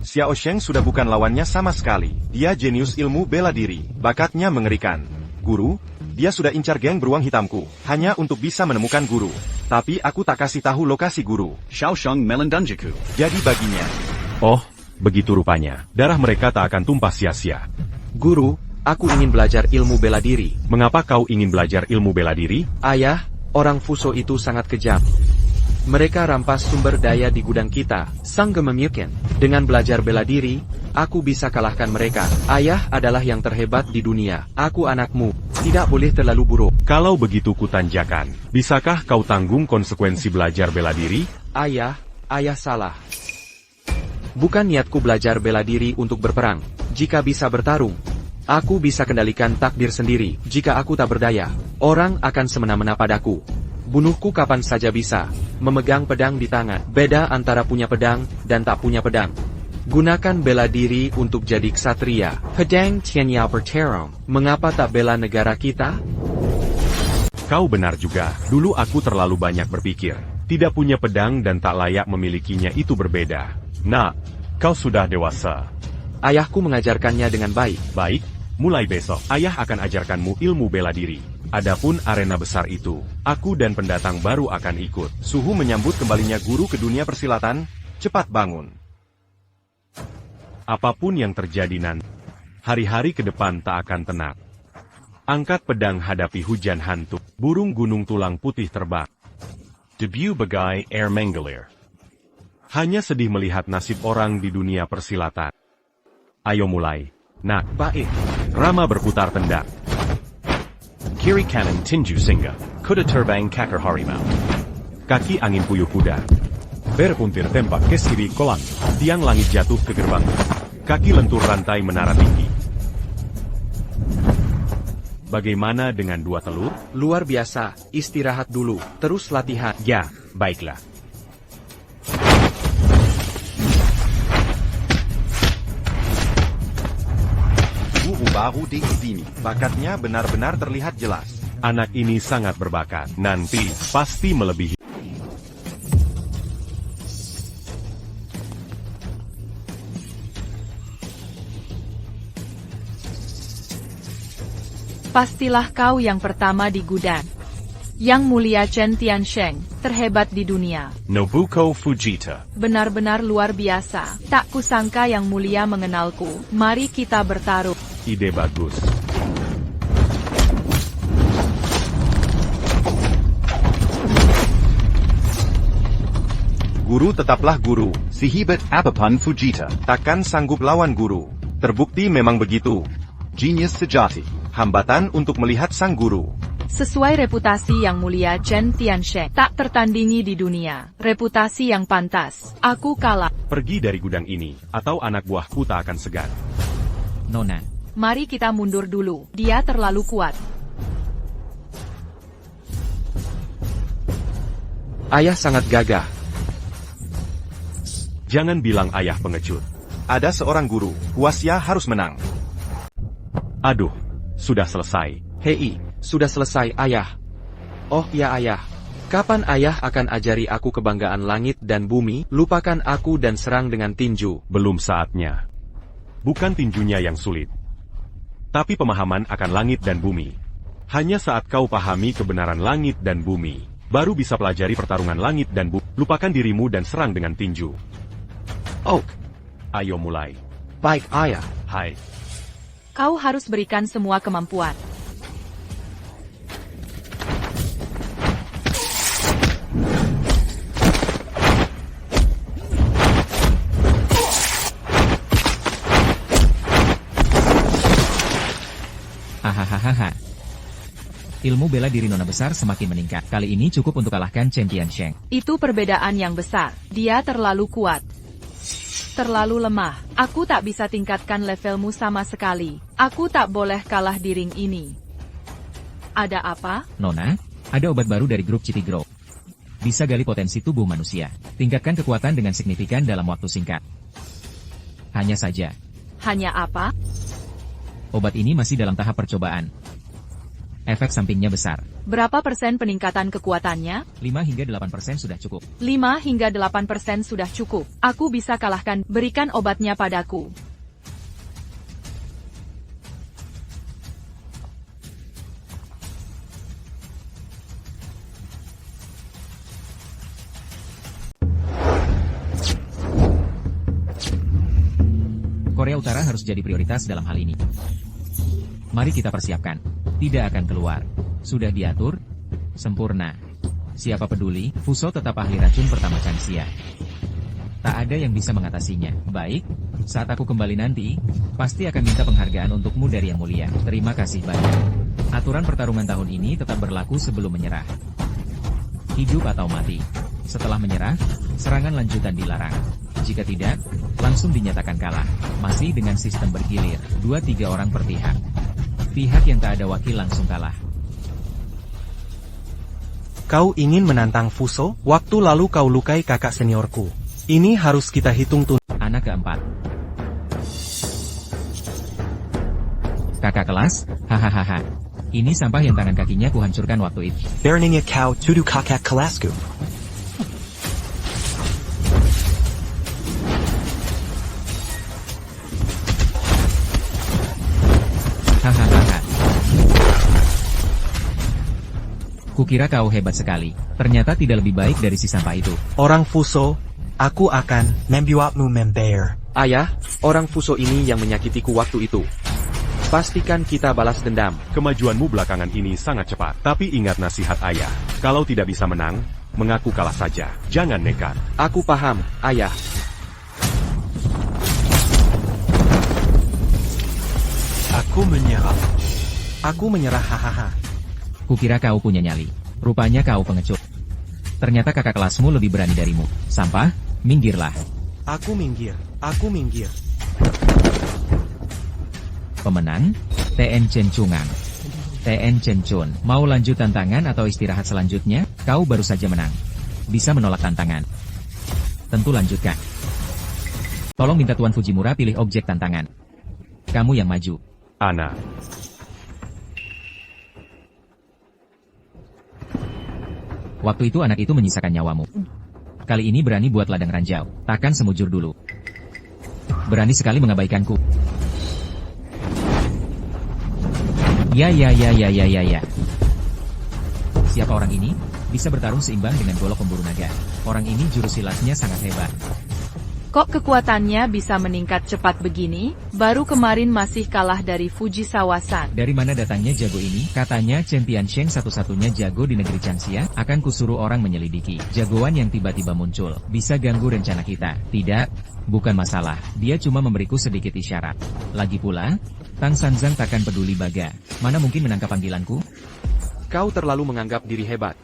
Xiao Sheng sudah bukan lawannya sama sekali. Dia jenius ilmu bela diri. Bakatnya mengerikan. Guru, dia sudah incar geng beruang hitamku. Hanya untuk bisa menemukan guru. Tapi aku tak kasih tahu lokasi guru. Xiaosheng Melendanjiku. Jadi baginya. Oh, begitu rupanya. Darah mereka tak akan tumpah sia-sia. Guru, aku ingin belajar ilmu bela diri. Mengapa kau ingin belajar ilmu bela diri? Ayah, orang Fuso itu sangat kejam. Mereka rampas sumber daya di gudang kita, sangat memiliki. Dengan belajar bela diri, aku bisa kalahkan mereka. Ayah adalah yang terhebat di dunia. Aku anakmu, tidak boleh terlalu buruk. Kalau begitu kutanjakan, bisakah kau tanggung konsekuensi belajar bela diri? Ayah salah. Bukan niatku belajar bela diri untuk berperang. Jika bisa bertarung, aku bisa kendalikan takdir sendiri. Jika aku tak berdaya, orang akan semena-mena padaku. Bunuhku kapan saja bisa. Memegang pedang di tangan. Beda antara punya pedang dan tak punya pedang. Gunakan bela diri untuk jadi ksatria. Pedang tianyao berterong. Mengapa tak bela negara kita? Kau benar juga. Dulu aku terlalu banyak berpikir. Tidak punya pedang dan tak layak memilikinya itu berbeda. Nah, kau sudah dewasa. Ayahku mengajarkannya dengan baik. Baik, mulai besok, ayah akan ajarkanmu ilmu bela diri. Adapun arena besar itu, aku dan pendatang baru akan ikut. Suhu menyambut kembalinya guru ke dunia persilatan, cepat bangun. Apapun yang terjadi nanti, hari-hari ke depan tak akan tenang. Angkat pedang hadapi hujan hantu, burung gunung tulang putih terbang. Debut bagai Air Mengalir. Hanya sedih melihat nasib orang di dunia persilatan. Ayo mulai. Nak, baik. Rama berputar tendang. Kiri kanan tinju singa. Kuda terbang kakar harimau. Kaki angin puyuh kuda. Berpuntir tembak ke kiri kolam. Tiang langit jatuh ke gerbang. Kaki lentur rantai menara tinggi. Bagaimana dengan 2 telur? Luar biasa, istirahat dulu, terus latihan. Ya, baiklah. baru di sini. Bakatnya benar-benar terlihat jelas. Anak ini sangat berbakat. Nanti, pasti melebihi. Pastilah kau yang pertama di gudang. Yang mulia Chen Tiansheng, terhebat di dunia. Nobuko Fujita. Benar-benar luar biasa. Tak kusangka yang mulia mengenalku. Mari kita bertaruh. Ide bagus. Guru tetaplah guru. Si hebat apapun Fujita. Takkan sanggup lawan guru. Terbukti memang begitu. Genius sejati. Hambatan untuk melihat sang guru. Sesuai reputasi yang mulia Chen Tiansheng, tak tertandingi di dunia. Reputasi yang pantas. Aku kalah. Pergi dari gudang ini, atau anak buahku tak akan segan. Nona, Mari kita mundur dulu. Dia terlalu kuat. Ayah sangat gagah. Jangan bilang ayah pengecut. Ada seorang guru, Huasya harus menang. Aduh, sudah selesai. Hei, sudah selesai, ayah. Oh ya ayah. Kapan ayah akan ajari aku kebanggaan langit dan bumi? Lupakan aku dan serang dengan tinju. Belum saatnya. Bukan tinjunya yang sulit, tapi pemahaman akan langit dan bumi. Hanya saat kau pahami kebenaran langit dan bumi, baru bisa pelajari pertarungan langit dan bumi. Lupakan dirimu dan serang dengan tinju. Oh, Ayo mulai. baik ayah. Hai. Kau harus berikan semua kemampuan. Hahaha. Ilmu bela diri nona besar semakin meningkat. Kali ini cukup untuk kalahkan Chen Tiansheng. Itu perbedaan yang besar. Dia terlalu kuat. Terlalu lemah. Aku tak bisa tingkatkan levelmu sama sekali. Aku tak boleh kalah di ring ini. Ada apa? Nona, ada obat baru dari grup Citigroup. Bisa gali potensi tubuh manusia. Tingkatkan kekuatan dengan signifikan dalam waktu singkat. Hanya saja. Hanya apa? Obat ini masih dalam tahap percobaan. Efek sampingnya besar. Berapa persen peningkatan kekuatannya? 5 hingga 8% sudah cukup. 5 hingga 8% sudah cukup. Aku bisa kalahkan. Berikan obatnya padaku. Korea Utara harus jadi prioritas dalam hal ini. Mari kita persiapkan. Tidak akan keluar. Sudah diatur? Sempurna. Siapa peduli, Fuso tetap ahli racun pertama Changxia. Tak ada yang bisa mengatasinya. Baik, saat aku kembali nanti, pasti akan minta penghargaan untukmu dari Yang Mulia. Terima kasih banyak. Aturan pertarungan tahun ini tetap berlaku sebelum menyerah. Hidup atau mati. Setelah menyerah, serangan lanjutan dilarang. Jika tidak, langsung dinyatakan kalah. Masih dengan sistem bergilir, 2-3 orang per pihak. Pihak yang tak ada wakil langsung kalah. Kau ingin menantang Fuso? Waktu lalu kau lukai kakak seniorku. Ini harus kita hitung tuntas. Anak keempat. Kakak kelas, hahaha. Ini sampah yang tangan kakinya kuhancurkan waktu itu. Berninya kau tuduh kakak kelasku. Hahaha. Kukira kau hebat sekali. Ternyata tidak lebih baik dari si sampah itu. Orang Fuso, aku akan membuatmu membayar. Ayah, orang Fuso ini yang menyakitiku waktu itu. Pastikan kita balas dendam. Kemajuanmu belakangan ini sangat cepat. Tapi ingat nasihat ayah. Kalau tidak bisa menang, mengaku kalah saja. Jangan nekat. Aku paham, ayah. Aku menyerah. Aku menyerah hahaha. Kukira kau punya nyali. Rupanya kau pengecut. Ternyata kakak kelasmu lebih berani darimu. Sampah, minggirlah. Aku minggir. Aku minggir. Pemenang, TN Chen Chungang. TN Chen Chun. Mau lanjut tantangan atau istirahat selanjutnya? Kau baru saja menang. Bisa menolak tantangan. Tentu lanjutkan. Tolong minta Tuan Fujimura pilih objek tantangan. Kamu yang maju. Ana. Waktu itu anak itu menyisakan nyawamu. Kali ini berani buat ladang ranjau. Takkan semujur dulu. Berani sekali mengabaikanku. Ya. Siapa orang ini? Bisa bertarung seimbang dengan golok pemburu naga. Orang ini jurus silatnya sangat hebat. Kok kekuatannya bisa meningkat cepat begini? Baru kemarin masih kalah dari Fujisawa-san. Dari mana datangnya jago ini? Katanya Chen Tiansheng satu-satunya jago di negeri Changxia. Akan kusuruh orang menyelidiki. Jagoan yang tiba-tiba muncul. Bisa ganggu rencana kita. Tidak, bukan masalah. Dia cuma memberiku sedikit isyarat. Lagi pula, Tang Sanzang takkan peduli baga. Mana mungkin menangkap panggilanku? Kau terlalu menganggap diri hebat.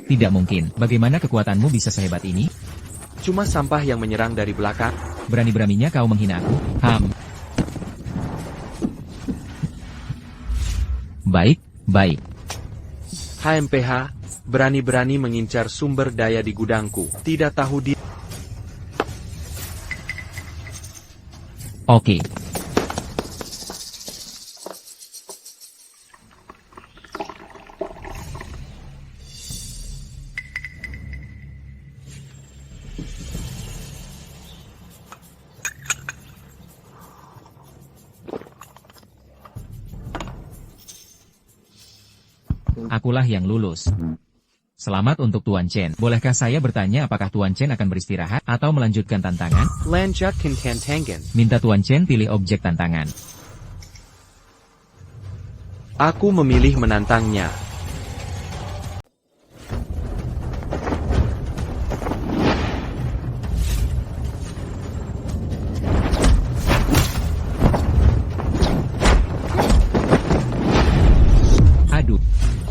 Tidak mungkin. Bagaimana kekuatanmu bisa sehebat ini? Cuma sampah yang menyerang dari belakang. Berani-beraninya kau menghina aku? Baik. HMPH, berani-berani mengincar sumber daya di gudangku. Tidak tahu di... Oke. Akulah yang lulus. Selamat untuk Tuan Chen. Bolehkah saya bertanya apakah Tuan Chen akan beristirahat atau melanjutkan tantangan? Lanjutkan tantangan. Minta Tuan Chen pilih objek tantangan. Aku memilih menantangnya.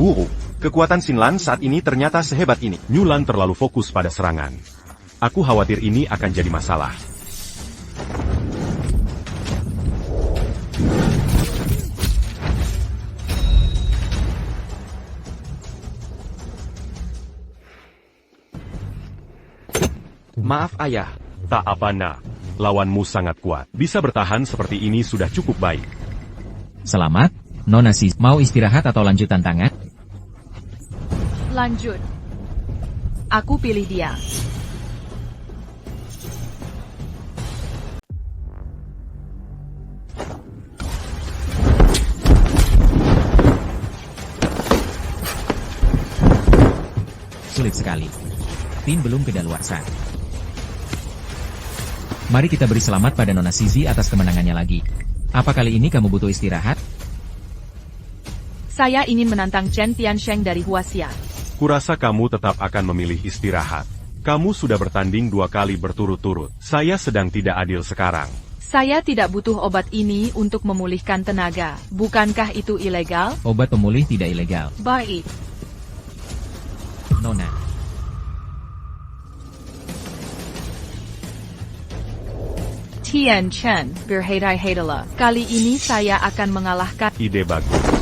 Guru, kekuatan Xinlan saat ini ternyata sehebat ini. Yulan terlalu fokus pada serangan. Aku khawatir ini akan jadi masalah. Maaf ayah. Tak apa nak. Lawanmu sangat kuat. Bisa bertahan seperti ini sudah cukup baik. Selamat, Nona Sis. Mau istirahat atau lanjut tantangan? Lanjut. Aku pilih dia. Sulit sekali. Tim belum kedaluarsa. Mari kita beri selamat pada Nona Sizi atas kemenangannya lagi. Apa kali ini kamu butuh istirahat? Saya ingin menantang Chen Tiansheng dari Huaxia. Kurasa kamu tetap akan memilih istirahat. Kamu sudah bertanding 2 kali berturut-turut. Saya sedang tidak adil sekarang. Saya tidak butuh obat ini untuk memulihkan tenaga. Bukankah itu ilegal? Obat pemulih tidak ilegal. Baik. Nona. Tian Chen, berhati-hatilah. Kali ini saya akan mengalahkan. Ide bagus.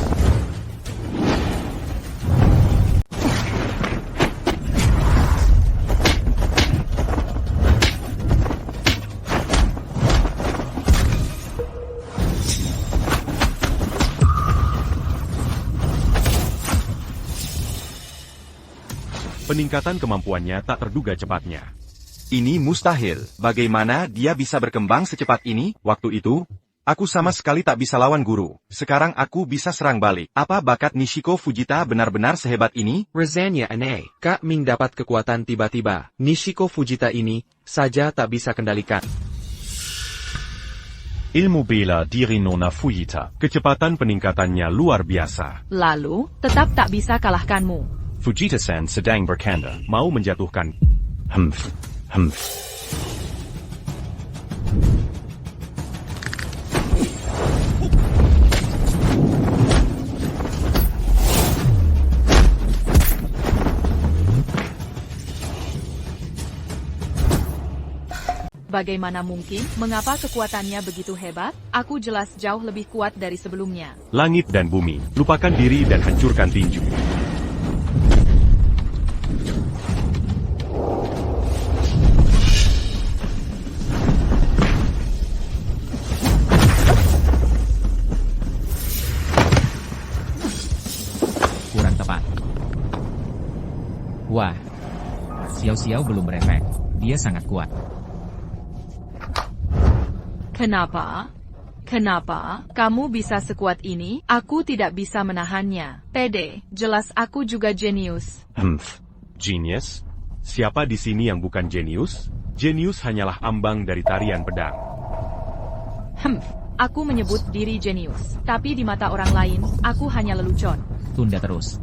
Peningkatan kemampuannya tak terduga cepatnya. Ini mustahil. Bagaimana dia bisa berkembang secepat ini? Waktu itu, aku sama sekali tak bisa lawan guru. Sekarang aku bisa serang balik. Apa bakat Nishiko Fujita benar-benar sehebat ini? Rasanya aneh. Kak Ming dapat kekuatan tiba-tiba. Nishiko Fujita ini saja tak bisa kendalikan. Ilmu bela diri Nona Fujita. Kecepatan peningkatannya luar biasa. Lalu, tetap tak bisa kalahkanmu. Fujita-san sedang berkanda. Mau menjatuhkan. Bagaimana mungkin? Mengapa kekuatannya begitu hebat? Aku jelas jauh lebih kuat dari sebelumnya. Langit dan bumi. Lupakan diri dan hancurkan tinju. Xiao belum berefek. Dia sangat kuat. Kenapa? Kenapa kamu bisa sekuat ini? Aku tidak bisa menahannya. Pede, jelas aku juga jenius. Genius? Siapa di sini yang bukan jenius? Jenius hanyalah ambang dari tarian pedang. Aku menyebut diri jenius, tapi di mata orang lain, aku hanya lelucon. Tunda terus.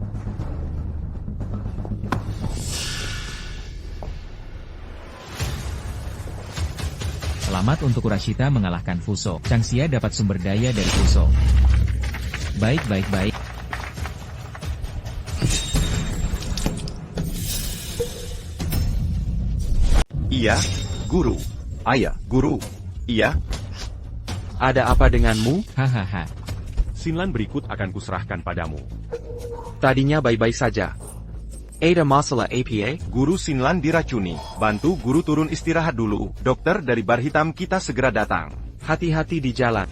Selamat untuk Kurashita mengalahkan Fuso. Changxia dapat sumber daya dari Fuso. Baik. Iya, guru. Ayah. Guru. Iya. Ada apa denganmu? Hahaha. Xinlan berikut akan kuserahkan padamu. Tadinya baik-baik saja. Ada masalah APA? Guru Xinlan diracuni. Bantu guru turun istirahat dulu. Dokter dari bar hitam kita segera datang. Hati-hati di jalan.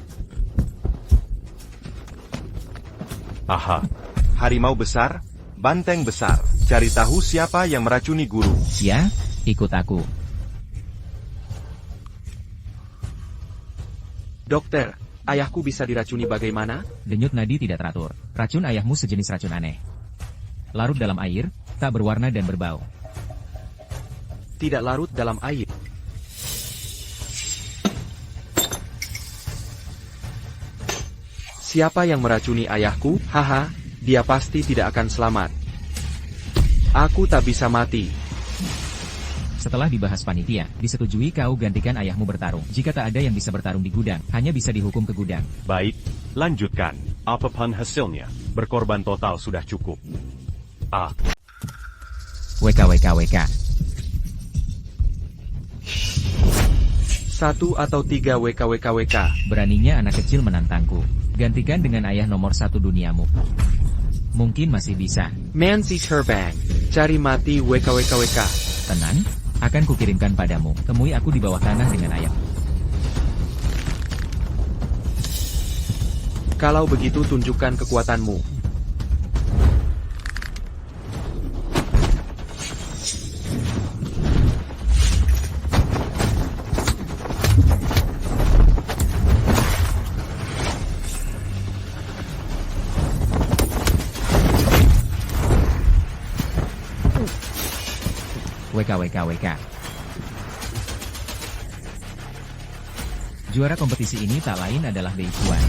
Aha. Harimau besar, banteng besar. Cari tahu siapa yang meracuni guru. Ya, ikut aku. Dokter, ayahku bisa diracuni bagaimana? Denyut nadi tidak teratur. Racun ayahmu sejenis racun aneh. Larut dalam air, tak berwarna dan berbau. Tidak larut dalam air. Siapa yang meracuni ayahku? Haha, dia pasti tidak akan selamat. Aku tak bisa mati. Setelah dibahas panitia, disetujui kau gantikan ayahmu bertarung. Jika tak ada yang bisa bertarung di gudang, hanya bisa dihukum ke gudang. Baik, lanjutkan. Apapun hasilnya, berkorban total sudah cukup. WK. 1 atau 3 WK. Beraninya anak kecil menantangku. Gantikan dengan ayah nomor 1 duniamu. Mungkin masih bisa. Manzi Terbang, cari mati WK. Tenang, akan kukirimkan padamu. Temui aku di bawah tanah dengan ayah. Kalau begitu tunjukkan kekuatanmu. WK. Juara kompetisi ini tak lain adalah Bei Chuan.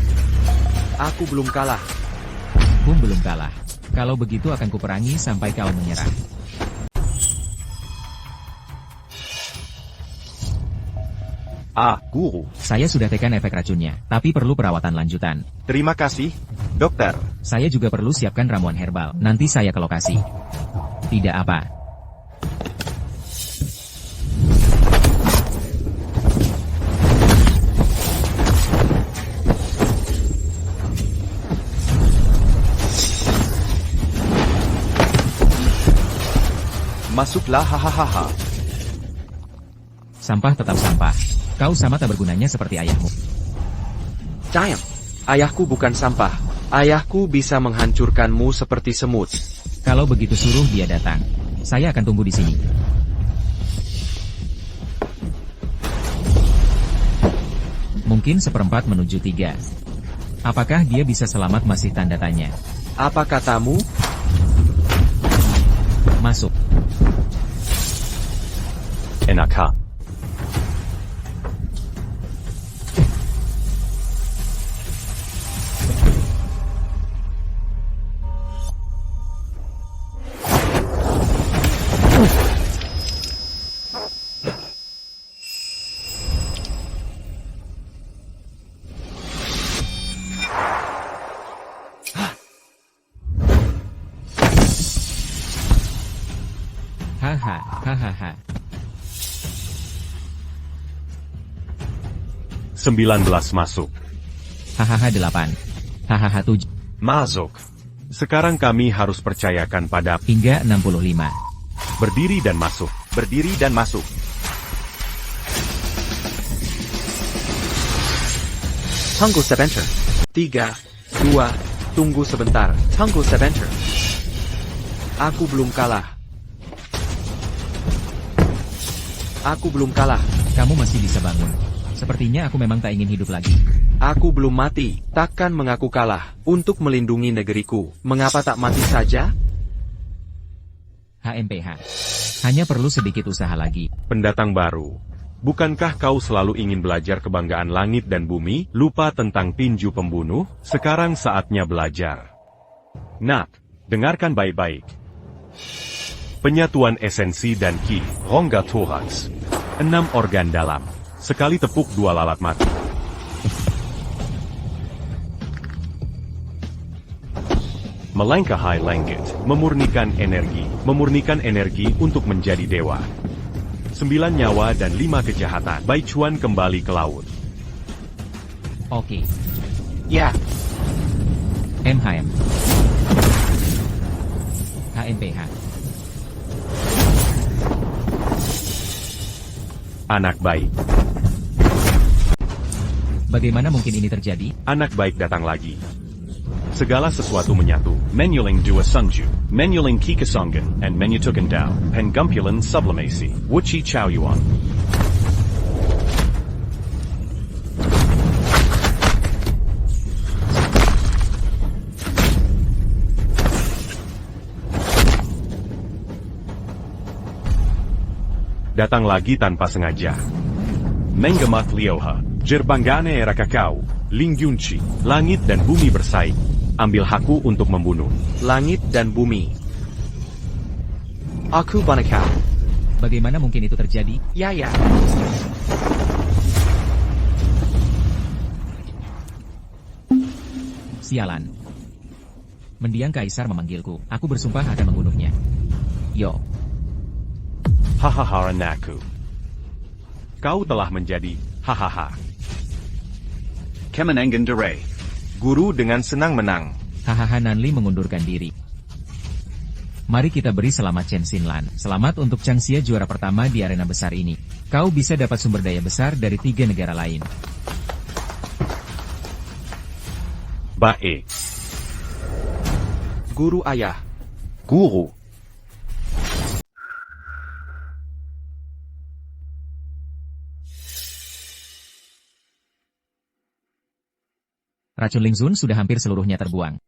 Aku belum kalah. Kum belum kalah. Kalau begitu akan kuperangi sampai kau menyerah. Guru. Saya sudah tekan efek racunnya, tapi perlu perawatan lanjutan. Terima kasih, dokter. Saya juga perlu siapkan ramuan herbal. Nanti saya ke lokasi. Tidak apa. Masuklah hahaha. Sampah tetap sampah. Kau sama tak bergunanya seperti ayahmu. Giant, ayahku bukan sampah. Ayahku bisa menghancurkanmu seperti semut. Kalau begitu suruh dia datang. Saya akan tunggu di sini. Mungkin 1/4 menuju 3. Apakah dia bisa selamat masih tanda tanya. Apa katamu? Masuk. Enak. Hahaha. 19 masuk. Hahaha 8. Hahaha 7. Masuk. Sekarang kami harus percayakan pada hingga 65. Berdiri dan masuk. Berdiri dan masuk. Tunggu sebentar. 3, 2, tunggu sebentar. Tunggu sebentar. Aku belum kalah. Aku belum kalah. Kamu masih bisa bangun. Sepertinya aku memang tak ingin hidup lagi. Aku belum mati. Takkan mengaku kalah. Untuk melindungi negeriku. Mengapa tak mati saja? HMPH. Hanya perlu sedikit usaha lagi. Pendatang baru. Bukankah kau selalu ingin belajar kebanggaan langit dan bumi, lupa tentang tinju pembunuh? Sekarang saatnya belajar. Nak, dengarkan baik-baik. Penyatuan esensi dan ki, rongga thorax. 6 organ dalam. Sekali tepuk 2 lalat mati. Melangkahi langit, memurnikan energi untuk menjadi dewa. 9 nyawa dan 5 kejahatan. Baichuan kembali ke laut. Oke. Ya. MHM. HMPH. Anak baik. Bagaimana mungkin ini terjadi? Anak baik datang lagi. Segala sesuatu menyatu. Menyuling dua Sunju, menyuling Kikasongan, and menyutukan Dao, Pengumpulan sublimasi, Wuchi Chaoyuan. Datang lagi tanpa sengaja. Mengamat Lioha, Jerbangane era Kakao, Lingyunchi, Langit dan bumi bersaing. Ambil hakku untuk membunuh. Langit dan bumi. Aku Banakau. Bagaimana mungkin itu terjadi? Ya. Sialan. Mendiang Kaisar memanggilku. Aku bersumpah akan membunuhnya. Yo. Hahaha anakku. Kau telah menjadi hahaha. Kemenangan Dere. Guru dengan senang menang. Hahaha Nanli mengundurkan diri. Mari kita beri selamat Chen Xinlan. Selamat untuk Chang Xia juara pertama di arena besar ini. Kau bisa dapat sumber daya besar dari 3 negara lain. Bae. Guru ayah. Guru. Racun Lingzun sudah hampir seluruhnya terbuang.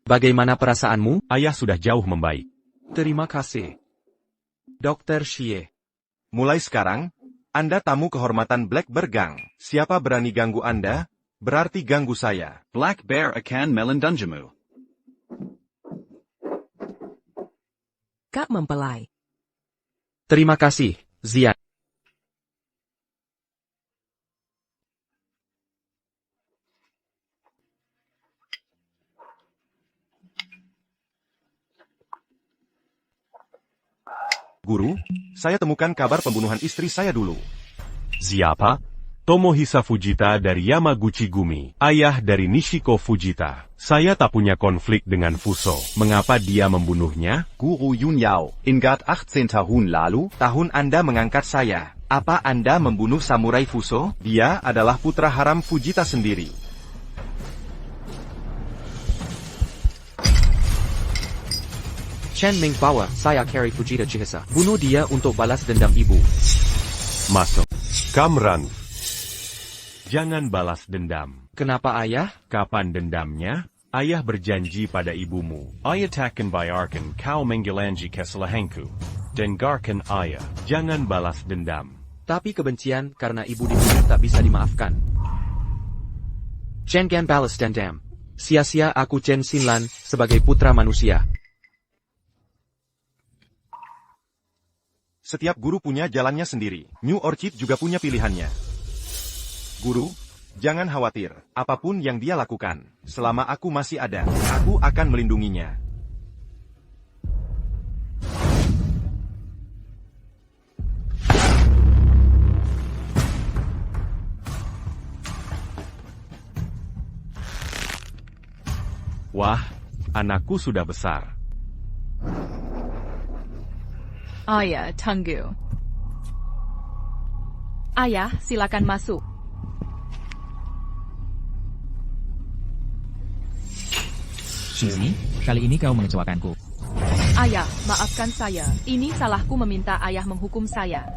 Bagaimana perasaanmu? Ayah sudah jauh membaik. Terima kasih. Dr. Xie. Mulai sekarang, Anda tamu kehormatan Black Bear Gang. Siapa berani ganggu Anda, berarti ganggu saya. Black Bear akan melindungimu. Kak mempelai. Terima kasih, Zian. Guru, saya temukan kabar pembunuhan istri saya dulu. Siapa? Tomohisa Fujita dari Yamaguchi Gumi, ayah dari Nishiko Fujita. Saya tak punya konflik dengan Fuso. Mengapa dia membunuhnya? Guru Yun Yao, ingat 18 tahun lalu, Tahun Anda mengangkat saya. Apa Anda membunuh Samurai Fuso? Dia adalah putra haram Fujita sendiri. Chen Ming bawa saya carry Fujita Chihisa. Bunuh dia untuk balas dendam ibu. Masuk. Kamran. Jangan balas dendam. Kenapa ayah? Kapan dendamnya? Ayah berjanji pada ibumu. Ayatakan bayarkan kau menggilanji kesalahanku. Dengarkan ayah. Jangan balas dendam. Tapi kebencian karena ibu dibunuh tak bisa dimaafkan. Jangan balas dendam. Sia-sia aku Chen Xinlan sebagai putra manusia. Setiap guru punya jalannya sendiri. New Orchid juga punya pilihannya. Guru, jangan khawatir. Apapun yang dia lakukan, selama aku masih ada, aku akan melindunginya. Wah, anakku sudah besar. Ayah, tunggu. Ayah, silakan masuk. Shizi, kali ini kau mengecewakanku. Ayah, maafkan saya. Ini salahku meminta ayah menghukum saya.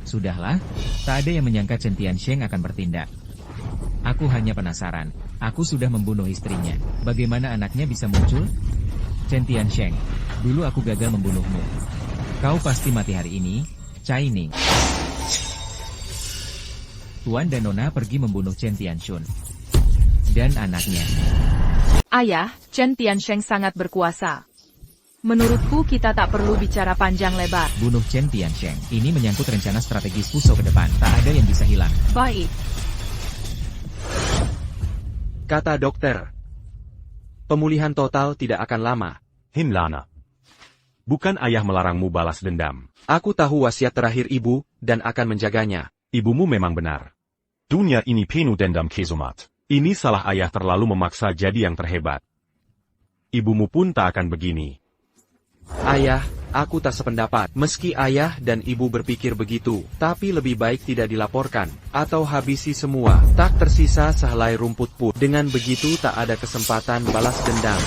Sudahlah, tak ada yang menyangka Chen Tiansheng akan bertindak. Aku hanya penasaran. Aku sudah membunuh istrinya. Bagaimana anaknya bisa muncul? Chen Tiansheng, dulu aku gagal membunuhmu. Kau pasti mati hari ini, Cai Ning. Tuan dan Nona pergi membunuh Chen Tianshun dan anaknya. Ayah, Chen Tiansheng sangat berkuasa. Menurutku kita tak perlu bicara panjang lebar. Bunuh Chen Tiansheng. Ini menyangkut rencana strategis Fuso ke depan. Tak ada yang bisa hilang. Baik. Kata dokter. Pemulihan total tidak akan lama. Hinlana. Bukan ayah melarangmu balas dendam. Aku tahu wasiat terakhir ibu, dan akan menjaganya. Ibumu memang benar. Dunia ini penuh dendam Kezumat. Ini salah ayah terlalu memaksa jadi yang terhebat. Ibumu pun tak akan begini. Ayah, aku tak sependapat. Meski ayah dan ibu berpikir begitu, tapi lebih baik tidak dilaporkan, atau habisi semua. Tak tersisa sehelai rumput pun. Dengan begitu tak ada kesempatan balas dendam.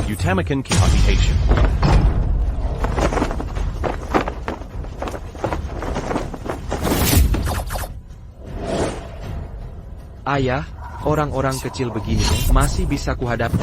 Utamakan Cohabitation. Ayah, orang-orang kecil begini masih bisa kuhadapi.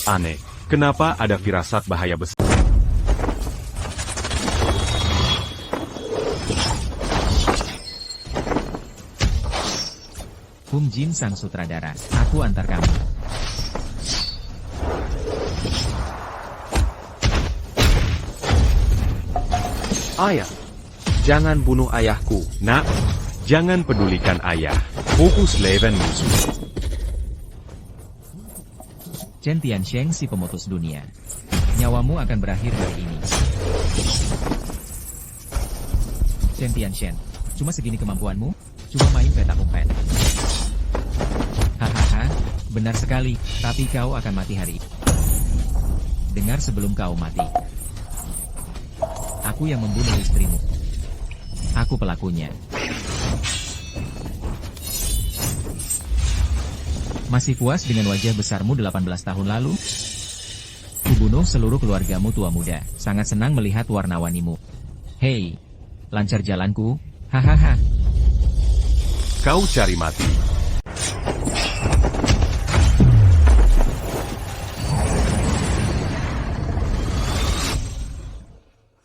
Aneh, kenapa ada firasat bahaya besar? Hum Jin sang sutradara, aku antar kamu. Ayah, jangan bunuh ayahku. Nak, jangan pedulikan ayah. Fokus leven musuh. Chen Tiansheng si pemutus dunia. Nyawamu akan berakhir hari ini. Chen Tiansheng, cuma segini kemampuanmu? Cuma main petak umpet. Hahaha, benar sekali, tapi kau akan mati hari ini. Dengar sebelum kau mati. Aku yang membunuh istrimu. Aku pelakunya. Masih puas dengan wajah besarmu 18 tahun lalu? Kubunuh seluruh keluargamu tua muda. Sangat senang melihat warna-warnimu. Hei, lancar jalanku. Hahaha. Kau cari mati.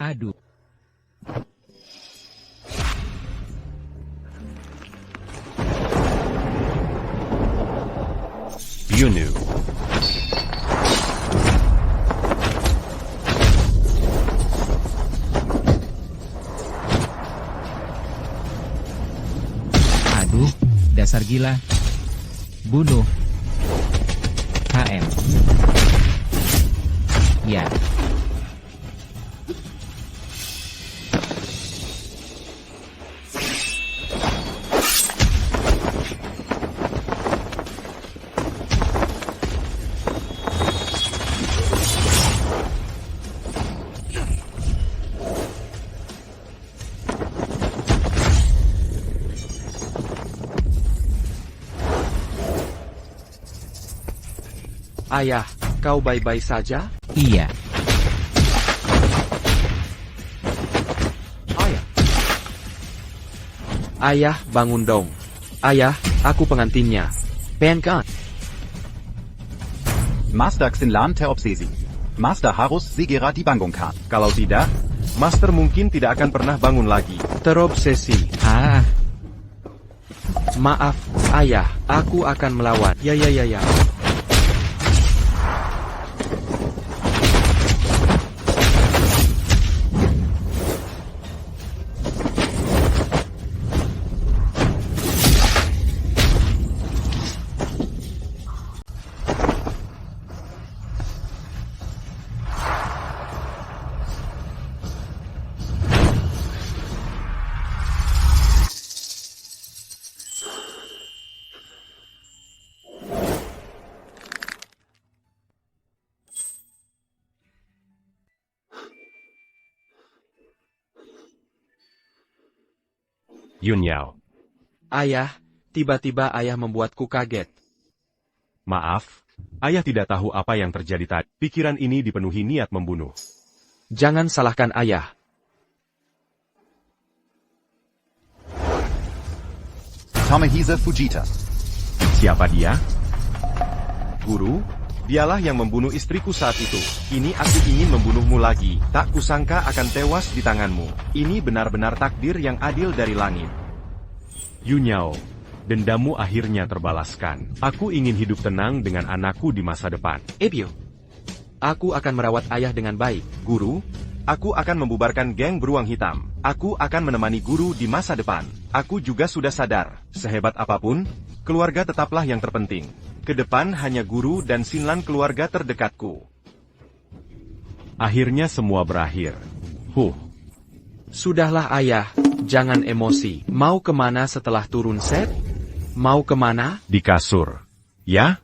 Aduh. You knew. Aduh, dasar gila. Bunuh. HM. Ya. Ayah, kau baik-baik saja? Iya. Ayah. Ayah, bangun dong. Ayah, aku pengantinnya. Penkan. Master Xinlan Teopsesi. Master harus segera dibangunkan. Kalau tidak, Master mungkin tidak akan pernah bangun lagi. Terobsesi. Ah. Maaf, ayah, aku akan melawan. Ya. Yun Yao. Ayah, tiba-tiba ayah membuatku kaget. Maaf, ayah tidak tahu apa yang terjadi tadi. Pikiran ini dipenuhi niat membunuh. Jangan salahkan ayah. Tamahisa Fujita. Siapa dia? Guru, dialah yang membunuh istriku saat itu. Kini aku ingin membunuhmu lagi. Tak kusangka akan tewas di tanganmu. Ini benar-benar takdir yang adil dari langit. Yun Yao, dendammu akhirnya terbalaskan. Aku ingin hidup tenang dengan anakku di masa depan. Ebio, aku akan merawat ayah dengan baik. Guru, aku akan membubarkan geng beruang hitam. Aku akan menemani guru di masa depan. Aku juga sudah sadar, sehebat apapun, keluarga tetaplah yang terpenting. Kedepan hanya guru dan Sinlan keluarga terdekatku. Akhirnya semua berakhir. Sudahlah ayah, jangan emosi. Mau kemana setelah turun set? Mau kemana? Di kasur. Ya?